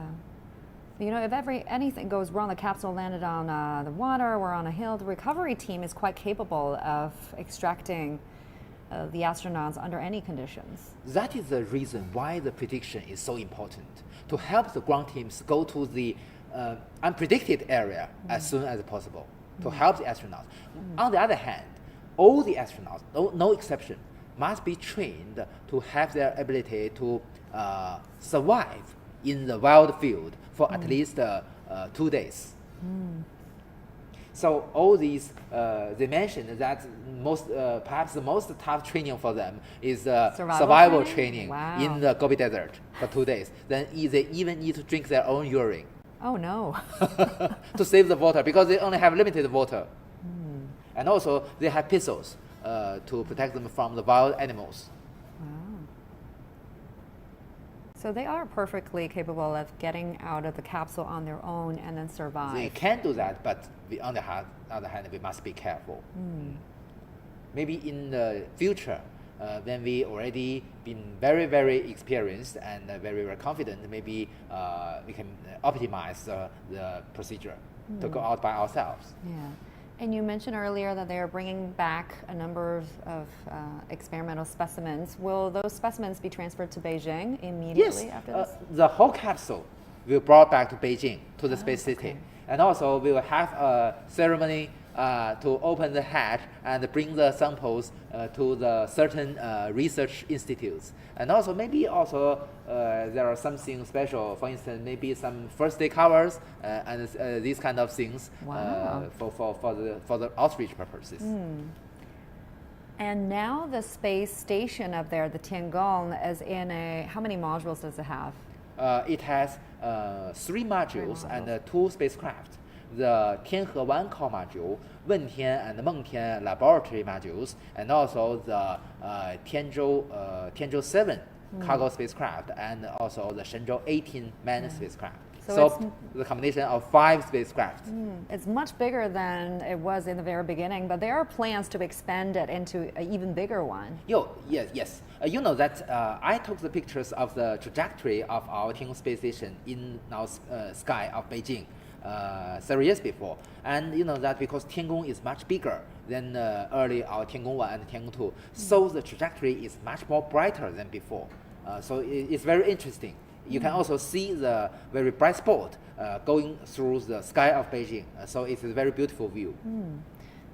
You know, if anything goes wrong, the capsule landed on the water or on a hill, the recovery team is quite capable of extracting the astronauts under any conditions. That is the reason why the prediction is so important, to help the ground teams go to the unpredicted area as soon as possible, to help the astronauts. On the other hand, all the astronauts, no exception, must be trained to have their ability to survive in the wild field for at least 2 days. So all these, they mentioned that perhaps the most tough training for them is survival training Wow. in the Gobi Desert for 2 days. Then they even need to drink their own urine Oh no. to save the water because they only have limited water. And also they have pistols to protect them from the wild animals. So they are perfectly capable of getting out of the capsule on their own and then survive. They can do that, but on the other hand, we must be careful. Maybe in the future, when we already been very, very experienced and very, very confident, maybe we can optimize the procedure to go out by ourselves. Yeah. And you mentioned earlier that they are bringing back a number of experimental specimens. Will those specimens be transferred to Beijing immediately after this? The whole capsule will be brought back to Beijing, to the space city. And also we will have a ceremony to open the hatch and bring the samples to the certain research institutes. And also maybe there are something special, for instance, maybe some first day covers and these kind of things for the outreach purposes. And now the space station up there, the Tiangong, is in how many modules does it have? It has 3 modules and 2 spacecraft. The Tianhe-1 core module, Wentian and Mengtian laboratory modules, and also the Tianzhou 7 cargo spacecraft, and also the Shenzhou 18 manned spacecraft. So the combination of 5 spacecraft. It's much bigger than it was in the very beginning, but there are plans to expand it into an even bigger one. Yes. You know that I took the pictures of the trajectory of our Tiangong space station in now sky of Beijing several years before. And you know that because Tiangong is much bigger than early our Tiangong 1 and Tiangong 2, so the trajectory is much more brighter than before. So it's very interesting. You can also see the very bright spot going through the sky of Beijing. So it's a very beautiful view.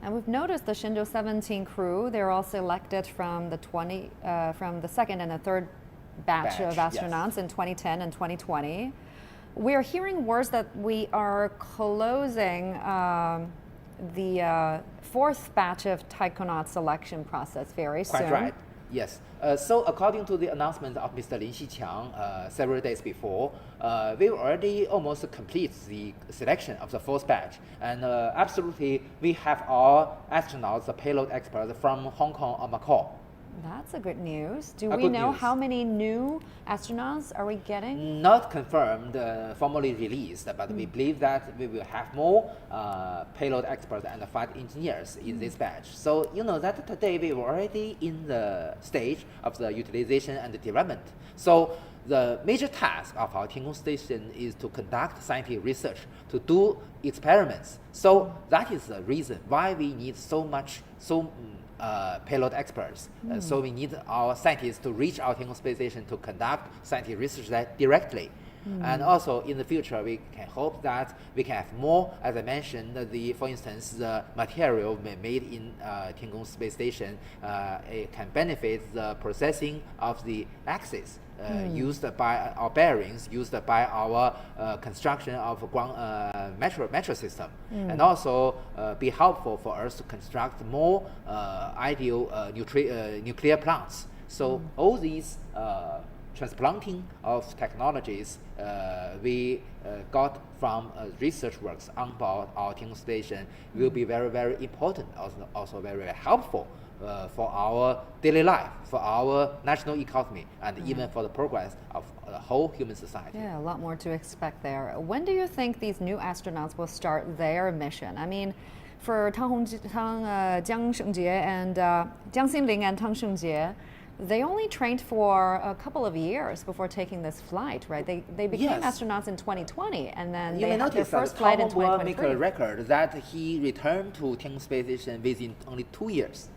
And we've noticed the Shenzhou 17 crew, they're all selected from the second and the third batch of astronauts in 2010 and 2020. We're hearing words that we are closing the 4th batch of taikonaut selection process very soon. Quite right. Yes. So according to the announcement of Mr. Lin Xiqiang several days before, we already almost complete the selection of the 4th batch. And absolutely, we have our astronauts, the payload experts from Hong Kong or Macau. That's a good news. Do we know how many new astronauts are we getting? Not confirmed, formally released, but we believe that we will have more payload experts and flight engineers in this batch. So you know that today we were already in the stage of the utilization and the development. So the major task of our Tiangong station is to conduct scientific research, to do experiments. So that is the reason why we need so payload experts. So we need our scientists to reach our Tiangong space station to conduct scientific research directly. And also in the future, we can hope that we can have more, as I mentioned, for instance, the material made in Tiangong space station it can benefit the processing of the axis used by our bearings, used by our construction of metro system, and also be helpful for us to construct more ideal nuclear plants. So all these transplanting of technologies we got from research works on board our Tiangong station will be very, very important, also very, very helpful for our daily life, for our national economy, and even for the progress of the whole human society. Yeah, a lot more to expect there. When do you think these new astronauts will start their mission? I mean, for Jiang Shengjie and Jiang Xinling and Tang Shengjie, they only trained for a couple of years before taking this flight, right? They became astronauts in 2020, and then they had their first flight in 2023. Make a record that he returned to Tiangong space station within only 2 years.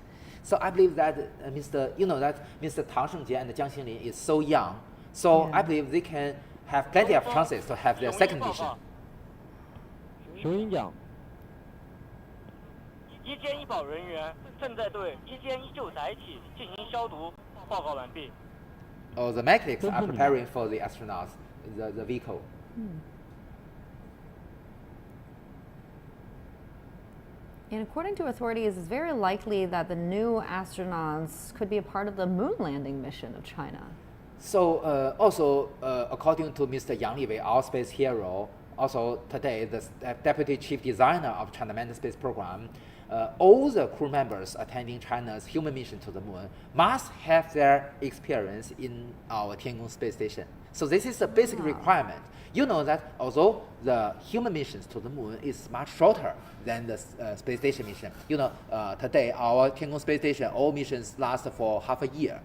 So I believe that Mr. Tang Shengjian and Jiang Xinlin is so young. So I believe they can have plenty of chances to have their second mission. 雄鹰奖一监一保人员正在对一监一旧载体进行消毒，报告完毕。 Oh, the mechanics are preparing for the astronauts, the vehicle. And according to authorities, it's very likely that the new astronauts could be a part of the moon landing mission of China. So according to Mr. Yang Liwei, our space hero, also today the deputy chief designer of China Manned Space Program, all the crew members attending China's human mission to the moon must have their experience in our Tiangong space station. So this is a basic requirement. You know that although the human missions to the moon is much shorter than the space station mission, today our Tiangong space station, all missions last for half a year.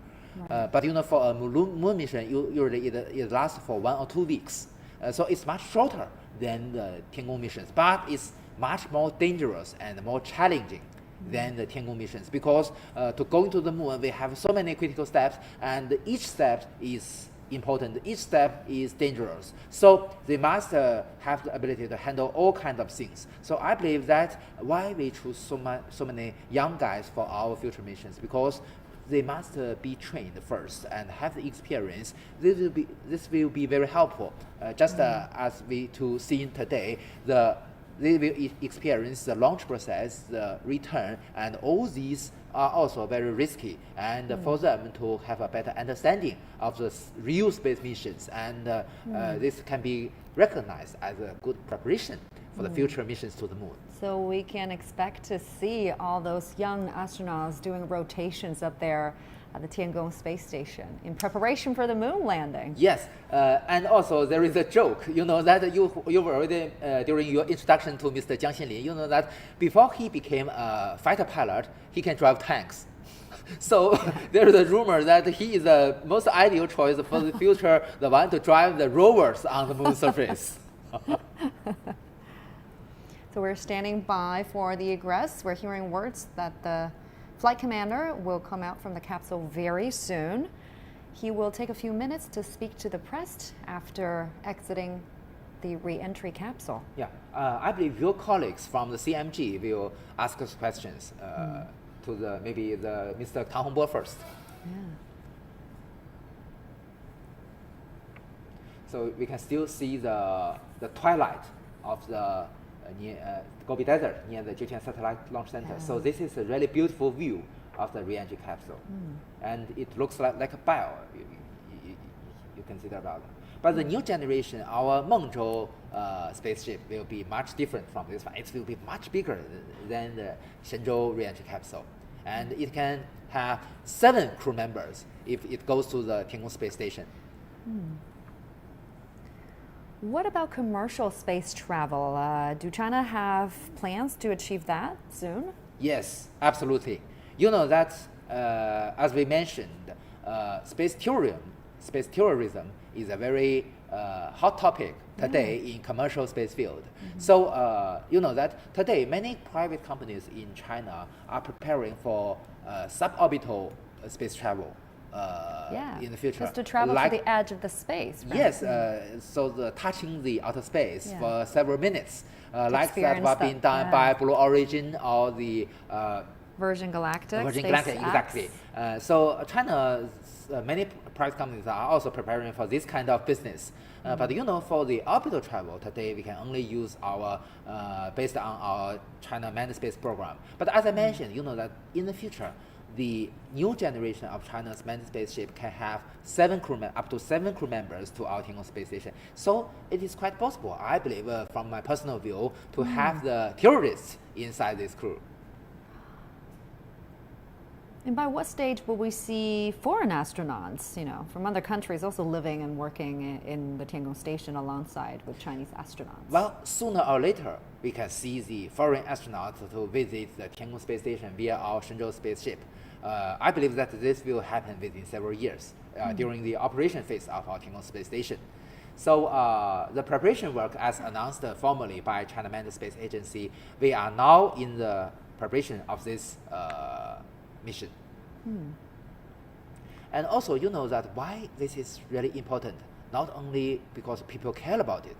But for a moon mission, usually it lasts for 1 or 2 weeks. So it's much shorter than the Tiangong missions, but it's much more dangerous and more challenging than the Tiangong missions, because to go into the moon, we have so many critical steps, and each step is important, each step is dangerous. So they must have the ability to handle all kinds of things. So I believe that why we choose so many young guys for our future missions, because they must be trained first and have the experience. This will be very helpful. As we to see today, they will experience the launch process, the return, and all these are also very risky. And for them to have a better understanding of the real space missions, and this can be recognized as a good preparation for the future missions to the moon. So we can expect to see all those young astronauts doing rotations up there at the Tiangong space station in preparation for the moon landing. Yes, and also there is a joke. You know that you were already during your introduction to Mr. Jiang Xinlin. You know that before he became a fighter pilot, he can drive tanks. So there is a rumor that he is the most ideal choice for the future, the one to drive the rovers on the moon surface. So we're standing by for the egress. We're hearing words that the flight commander will come out from the capsule very soon. He will take a few minutes to speak to the press after exiting the re-entry capsule. Yeah, I believe your colleagues from the CMG will ask us questions to maybe Mr. Tang Hongbo first. Yeah. So we can still see the twilight of the Gobi Desert near the Jiutian Satellite Launch Center. So this is a really beautiful view of the re-entry capsule. And it looks like a bio, you consider about it. But the new generation, our Mengzhou spaceship will be much different from this one. It will be much bigger than the Shenzhou re-entry capsule. And it can have 7 crew members if it goes to the Tiangong space station. What about commercial space travel? Do China have plans to achieve that soon? Yes, absolutely. You know that, as we mentioned, space tourism is a very hot topic today in commercial space field. So you know that today many private companies in China are preparing for suborbital space travel. In the future, just to travel to the edge of the space, right? Yes, so touching the outer space for several minutes, like that was being done by Blue Origin or the Virgin Galactic. Exactly. So China's many private companies are also preparing for this kind of business. But for the orbital travel today, we can only use our based on our China Manned Space Program. But as I mentioned, you know that in the future, the new generation of China's manned spaceship can have up to 7 crew members to our Tiangong space station. So it is quite possible, I believe, from my personal view, to have the tourists inside this crew. And by what stage will we see foreign astronauts, from other countries also living and working in the Tiangong station alongside with Chinese astronauts? Well, sooner or later, we can see the foreign astronauts to visit the Tiangong space station via our Shenzhou spaceship. I believe that this will happen within several years during the operation phase of our Tiangong space station. So the preparation work, as announced formally by China Manned Space Agency, we are now in the preparation of this mission. And also, you know that why this is really important, not only because people care about it,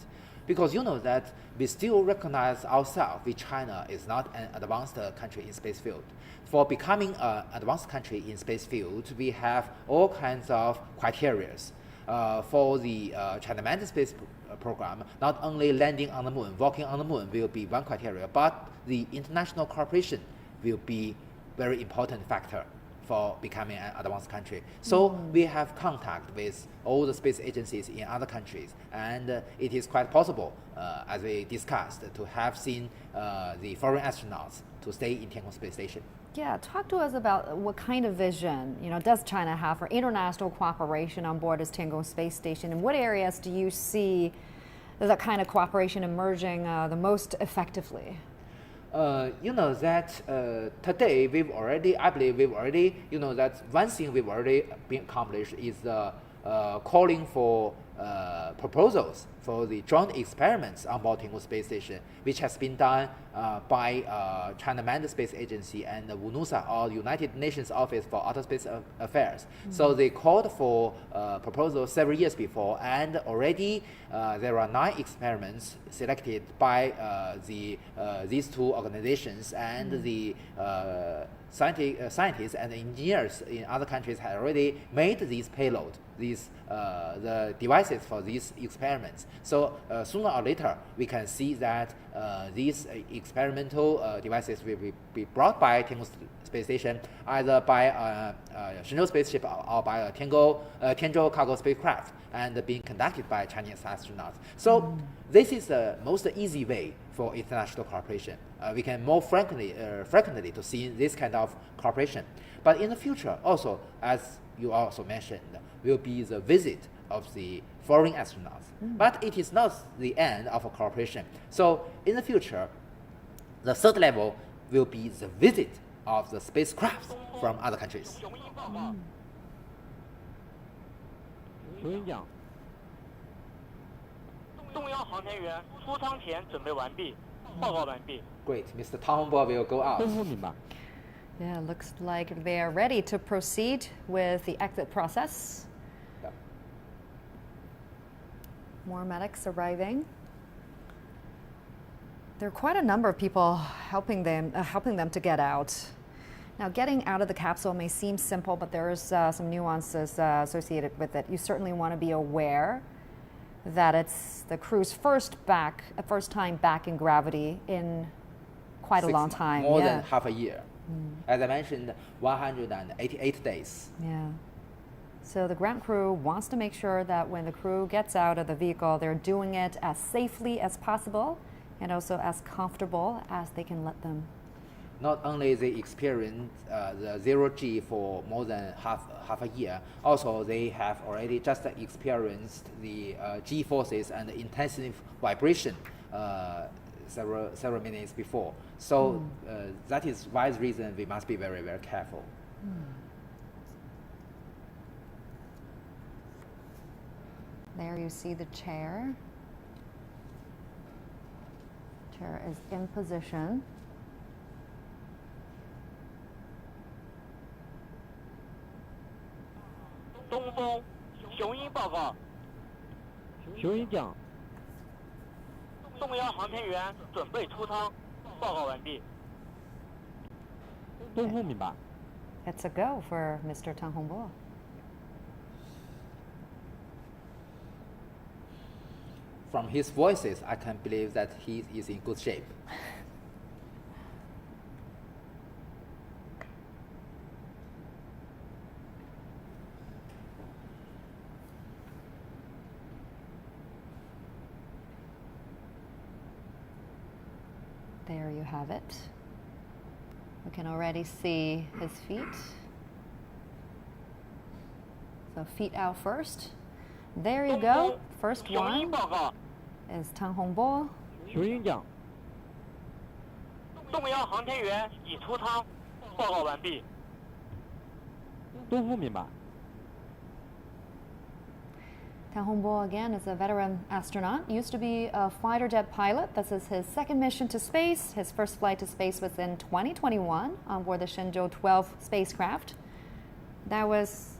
because you know that we still recognize ourselves, China is not an advanced country in space field. For becoming an advanced country in space field, we have all kinds of criteria. For the China manned space program, not only landing on the moon, walking on the moon will be one criteria, but the international cooperation will be very important factor for becoming an advanced country. So we have contact with all the space agencies in other countries, and it is quite possible, as we discussed, to have seen the foreign astronauts to stay in Tiangong space station. Yeah, talk to us about what kind of vision, does China have for international cooperation on board its Tiangong space station, and what areas do you see that kind of cooperation emerging the most effectively? You know that today I believe we've already, that one thing we've already been accomplished is calling for proposals for the joint experiments on board Tiangong space station, which has been done by China Manned Space Agency and the UNUSA, or United Nations Office for Outer Space Affairs. So they called for proposals several years before, and already there are 9 experiments selected by these two organizations, and the scientists and engineers in other countries have already made these payload, the devices for these experiments. So sooner or later, we can see that these experimental devices will be brought by Tiangong space station, either by a Shenzhou spaceship or by a Tianzhou cargo spacecraft, and being conducted by Chinese astronauts. So this is the most easy way for international cooperation. We can more frequently to see this kind of cooperation. But in the future, also, as you also mentioned, will be the visit of the foreign astronauts. But it is not the end of a cooperation. So in the future, the third level will be the visit of the spacecraft from other countries. 球员奖，动幺航天员出舱前准备完毕，报告完毕。 Great, Mr. Tiangong will go out. 东风明白。 Yeah, looks like they are ready to proceed with the exit process. Yeah. More medics arriving. There are quite a number of people helping them to get out. Now, getting out of the capsule may seem simple, but there's some nuances associated with it. You certainly want to be aware that it's the crew's first time back in gravity in quite a long time. More than half a year. As I mentioned, 188 days. Yeah. So the ground crew wants to make sure that when the crew gets out of the vehicle, they're doing it as safely as possible and also as comfortable as they can let them. Not only they experience the 0G for more than half a year, also they have already just experienced the G forces and the intensive vibration several minutes before. So that is why the reason we must be very, very careful. There you see the chair. Chair is in position. 东风，雄鹰报告，球员奖，动幺航天员准备出舱，报告完毕。东风明白。 It's a go for Mr. Tang Hongbo. From his voices, I can believe that he is in good shape. There you have it. We can already see his feet. So feet out first. There you go. First 雄鹰 one 报告， is Tang Hongbo. 球员奖，动幺航天员已出舱，报告完毕。东风明白。Tang Hongbo again is a veteran astronaut. Used to be a fighter jet pilot. This is his second mission to space. His first flight to space was in 2021 on board the Shenzhou 12 spacecraft. That was.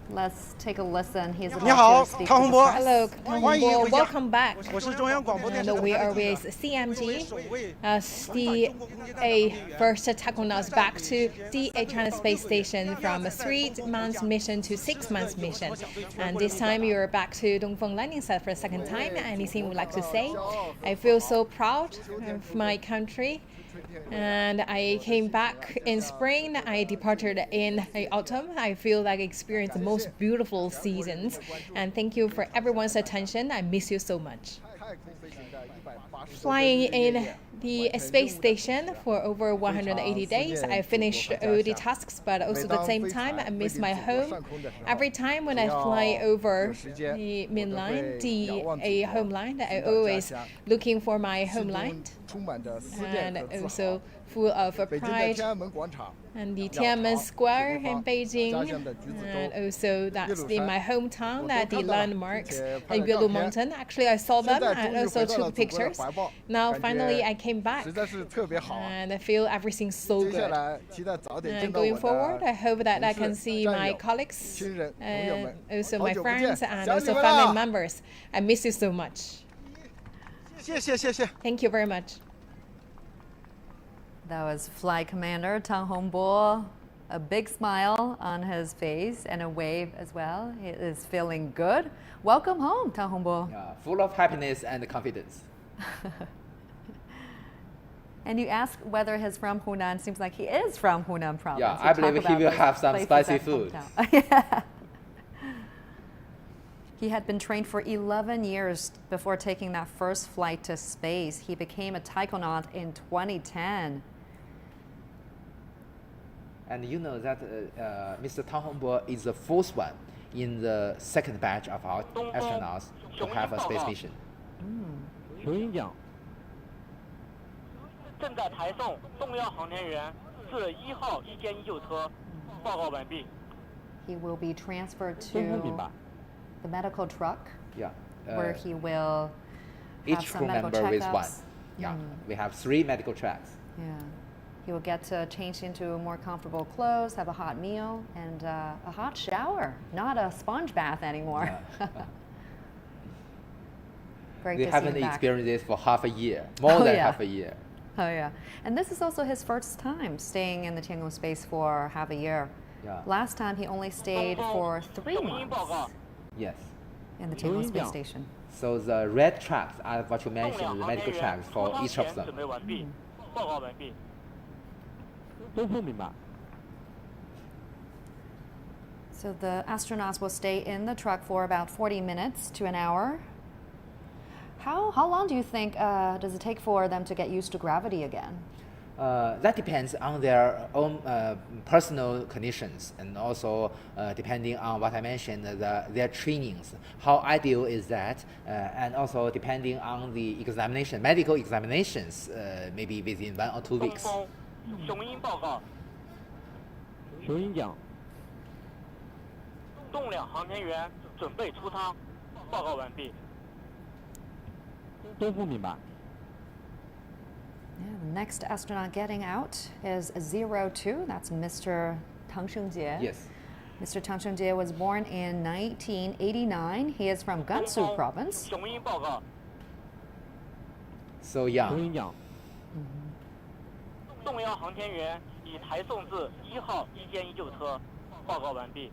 Let's take a listen. He's about 你好， to speak 汤 to 洪 the 波。 press. Hello, Tang 欢迎 Hongbo. 回家。 Welcome back. 我是中央广播电视 And 台 we 的 are 记者 with CMG 首位 as the first tackonauts back to the China Space Station from a 3-month mission to 6 months mission. And this time you're back to Dongfeng landing site for a second time. Anything you'd like to say? I feel so proud of my country. And I came back in spring. I departed in autumn. I feel like I experienced the most beautiful seasons. And thank you for everyone's attention. I miss you so much. Flying in the space station for over 180 days, I finished all the tasks, but also at the same time, I miss my home. Every time when I fly over the mainland, the homeland, I always looking for my homeland, and also full of pride. And the Tiananmen Square in Beijing, and also that's in my hometown, that the landmarks in Yellow Mountain. Actually, I saw them and also took pictures. Now, finally, I came back, and I feel everything's so good. And going forward, I hope that I can see my colleagues, and also my friends, and also family members. I miss you so much. 谢谢。 Thank you very much. That was Flight Commander Tang Hongbo. A big smile on his face and a wave as well. He is feeling good. Welcome home, Tang Hongbo. Yeah, full of happiness and confidence. And you ask whether he's from Hunan. Seems like he is from Hunan province. Yeah, You I talk believe he about will those have some places spicy at food. hometown. Yeah. He had been trained for 11 years before taking that first flight to space. He became a taikonaut in 2010. And you know that Mr. Tang Hongbo is the fourth one in the second batch of our astronauts to have a space mission. 球音奖。正在台送重要航天员至1号一间急救车，报告完毕。 He will be transferred 真不 to 明白。 the medical truck Yeah. where he will have Each some crew medical member with one. checkups. Yeah, we have 3 medical tracks. Yeah. He will get to change into more comfortable clothes, have a hot meal, and a hot shower. Not a sponge bath anymore. Great We to see haven't him back. experienced this for half a year, more Oh, than yeah. half a year. Oh yeah, and this is also his first time staying in the Tiangong space for half a year. Yeah. Last time he only stayed for 3 months Yes. in the Tiangong space station. So the red tracks are what you 重 mentioned, 量 the 航 medical 天员 tracks 出 for 舱 each of 前 them. 准备完毕，报告完毕。都不明白。 So the astronauts will stay in the truck for about 40 minutes to an hour. How long do you think does it take for them to get used to gravity again? That depends on their own personal conditions and also depending on what I mentioned, their trainings. How ideal is that? And also depending on the examination, medical examinations, maybe within 1 or 2 东 weeks. 风，雄鹰报告，球音奖。重量航天员准备出舱，报告完毕。都不明白。 Yeah, the next astronaut getting out is 02. That's Mr. Tang Shungjie. Yes. Mr. Tang Shungjie was born in 1989. He is from 东 Gansu 风， province. 雄鹰报告， So 球 young. 音奖。重要航天员已抬送至1号一间急救车，报告完毕。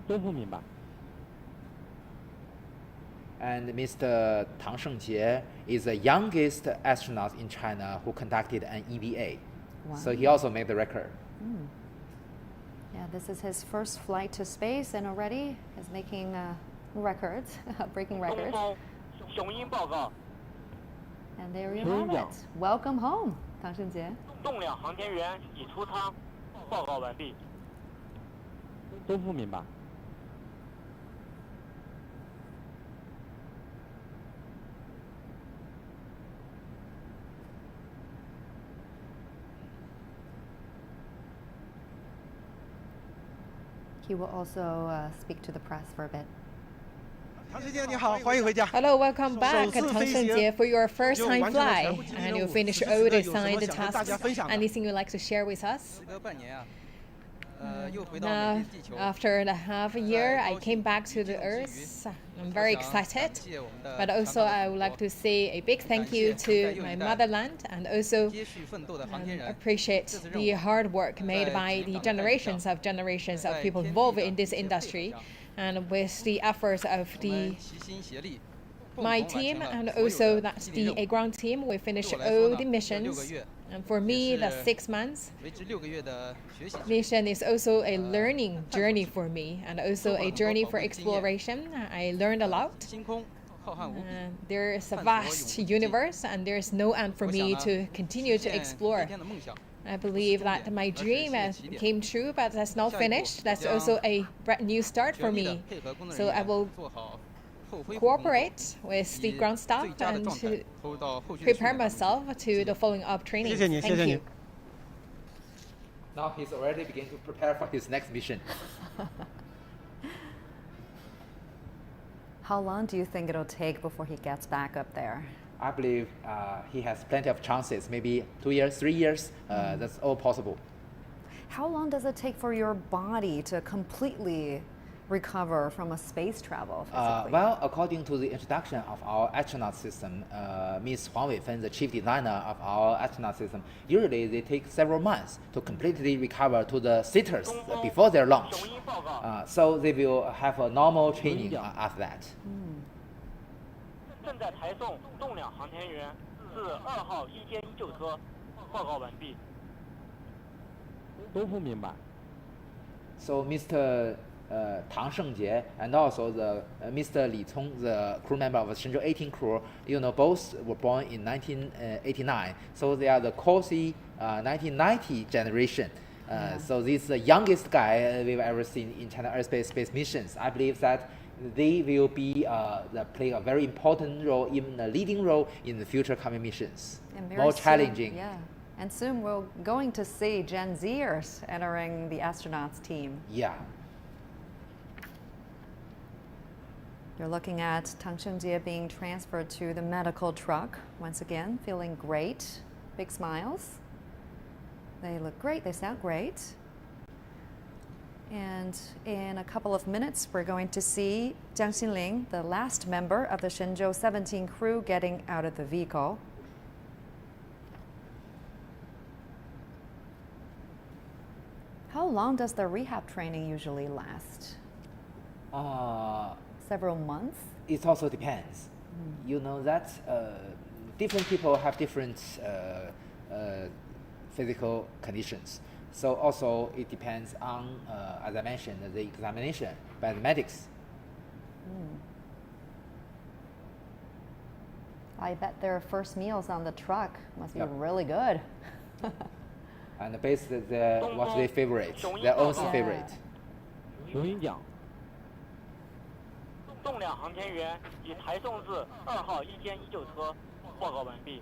都不明白。 And Mr. Tang Shengjie is the youngest astronaut in China who conducted an EVA. So he also made the record. Yeah, this is his first flight to space, and already is making records, breaking 东 records. 风，雄鹰报告， And there you 球 have 音奖。 it. Welcome home, Tang Shungjie. 重量航天员已出舱，报告完毕。都不明白。 He will also speak to the press for a bit. Hello, welcome back, Tang Shengji, for your first time fly, and you finished all the assigned tasks. Anything you'd like to share with us? Now, after a half a year, I came back to the Earth. I'm very excited, but also I would like to say a big thank you to my motherland, and also appreciate the hard work made by the generations of people involved in this industry, and with the efforts of my team and also that's the ground team, we finished all the missions. And for me, the 6 months mission is also a learning journey for me, and also a journey for exploration. I learned a lot. There is a vast universe, and there is no end for me to continue to explore. I believe that my dream came true, but that's not finished. That's also a brand new start for me. So I will cooperate with the ground staff and to prepare myself to the following up training. Thank you. Now he's already beginning to prepare for his next mission. How long do you think it'll take before he gets back up there? I believe he has plenty of chances, maybe 2 years, 3 years, that's all possible. How long does it take for your body to completely recover from a space travel physically? Well, according to the introduction of our astronaut system, Ms. Huang Weifen, the chief designer of our astronaut system, usually they take several months to completely recover to the status before their launch. So they will have a normal training after that. 正在台送栋梁航天员自2号一间一救车，报告完毕。都不明白。 So Mr. Tang Shengji and also the Mr. Li Cong, the crew member of the Shenzhou 18 crew, both were born in 1989. So they are the COSI 1990 generation. So this is the youngest guy we've ever seen in China aerospace space missions. I believe that they will be play a very important role, even a leading role in the future coming missions. More challenging. Yeah. And soon we're going to see Gen Zers entering the astronauts team. Yeah. You're looking at Tang Shengji being transferred to the medical truck. Once again, feeling great. Big smiles. They look great. They sound great. And in a couple of minutes, we're going to see Jiang Xinling, the last member of the Shenzhou 17 crew, getting out of the vehicle. How long does the rehab training usually last? Several months? It also depends. You know that different people have different physical conditions. So also it depends on, as I mentioned, the examination by the medics. I bet their first meals on the truck must be really good. And based on what's their favorite, their own favorite. 雄鹰奖。栋梁航天员已抬送至2号一间一救车，报告完毕。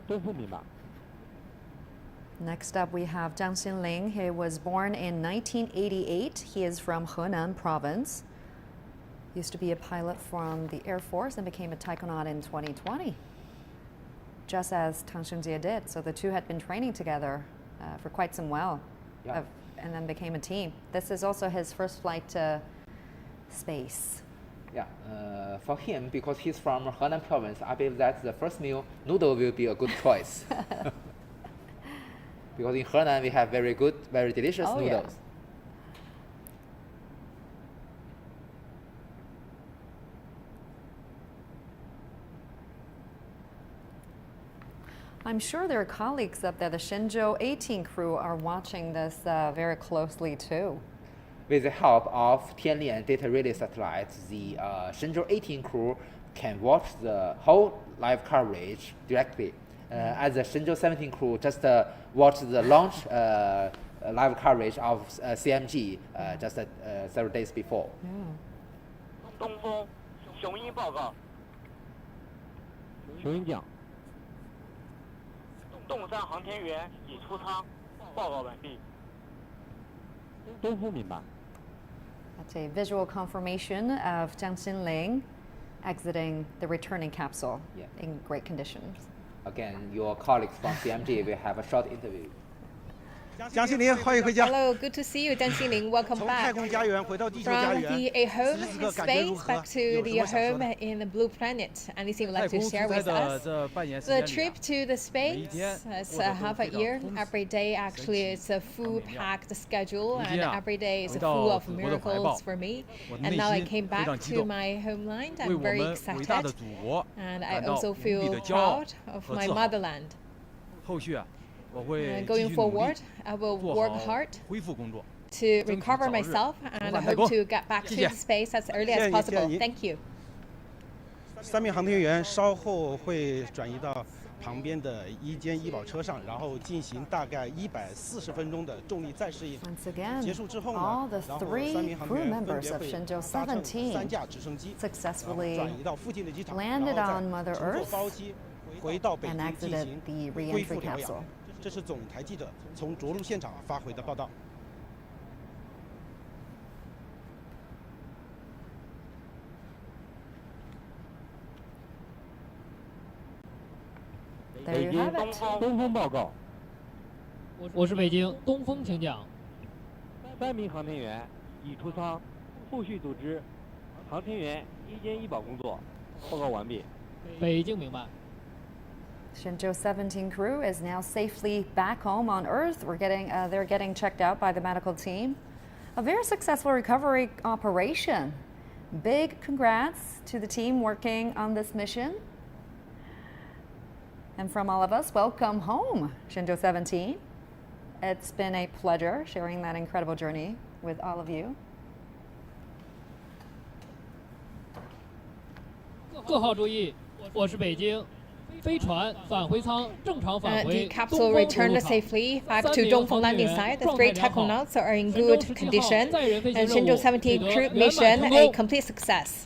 都不明白。 Next up, we have Jiang Xinling. He was born in 1988. He is from Henan province. Used to be a pilot from the Air Force and became a taikonaut in 2020, just as Tang Shengji did. So the two had been training together for quite some while, and then became a team. This is also his first flight to space. Yeah, for him, because he's from Henan province, I believe that the first meal, noodle will be a good choice. Because in Henan we have very good, very delicious noodles. Yeah. I'm sure their colleagues up there, the Shenzhou 18 crew, are watching this very closely too. With the help of Tianlian data relay satellites, the Shenzhou 18 crew can watch the whole live coverage directly. As the Shenzhou 17 crew just watched the launch live coverage of CMG just several days before. 东风，雄鹰报告。雄鹰奖。洞山航天员已出舱，报告完毕。都不明白。That's a visual confirmation of Jiang Xinling exiting the returning capsule in great conditions. Again, your colleagues from CMG will have a short interview. 江心凌，欢迎回家。 Hello, good to see you, Jiang Xinling. Welcome 从太 back. 空家园回到地球家 From 园， the home 此时此刻 in 感觉如 space 何？ back to 有什 the 么想说 home 的？ in the blue planet. Anything you'd 太 like to 空出 share 差 with 的 us? 这半年时 The 间里 trip 啊， to the space 每一天 is 过得都 half a 非常 year. 充实 Every day actually 神奇 it's a full 很美妙 packed schedule, 一 and 天啊 every day is 回 full 到 of 祖国的怀 miracles 抱 for me. 我 And 内 now I 心 came 非 back 常激 to 动， my homeland. 为 I'm 我 very 们伟大的 excited, 祖国 and I 感到 also 无比 feel 的骄傲 proud of 和 my 自豪。 motherland. 后续啊，我会继 Going 续努力 forward, I will 做 work 好 hard 恢复工作。 to recover myself, and I hope to get back to 谢谢。 the space as early as 谢谢， possible. 谢谢。 Thank you. 3名航天员稍后会转移到旁边的一间医保车上，然后进行大概140分钟的重力再适应。 Once again, 结束之后 all 呢， the 然后 three 3名航 crew 天员分 members 别 of 会 Shenzhou 搭乘173架直升机，然后 successfully 转移到附近的机场， landed 然后 on 再 Mother 乘坐 Earth 包机回到北 and 京进 exited 行 the 恢 reentry 复疗 capsule. 养。这是总台记者从着陆现场发回的报道。 There you have 东 it. 风东风报告，我是北京东风，请讲。 3名航天员已出舱，后续组织航天员一间医保工作，报告完毕。北京明白。 Shenzhou 17 crew is now safely back home on Earth. They're getting checked out by the medical team. A very successful recovery operation. Big congrats to the team working on this mission. And from all of us, welcome home, Shenzhou 17. It's been a pleasure sharing that incredible journey with all of you. 各号注意，我是北京。飞船返回舱正常返 The 回 capsule 东风着陆 returned 场。 safely back to 3名 Dongfeng 航天 landing 员 site. The 状 three 态良好。 technonauts are in 神舟 good 17号 condition, 载人飞行 and 任务 Shenzhou 17 取得 crew 圆满 mission 成 a 功。 complete success.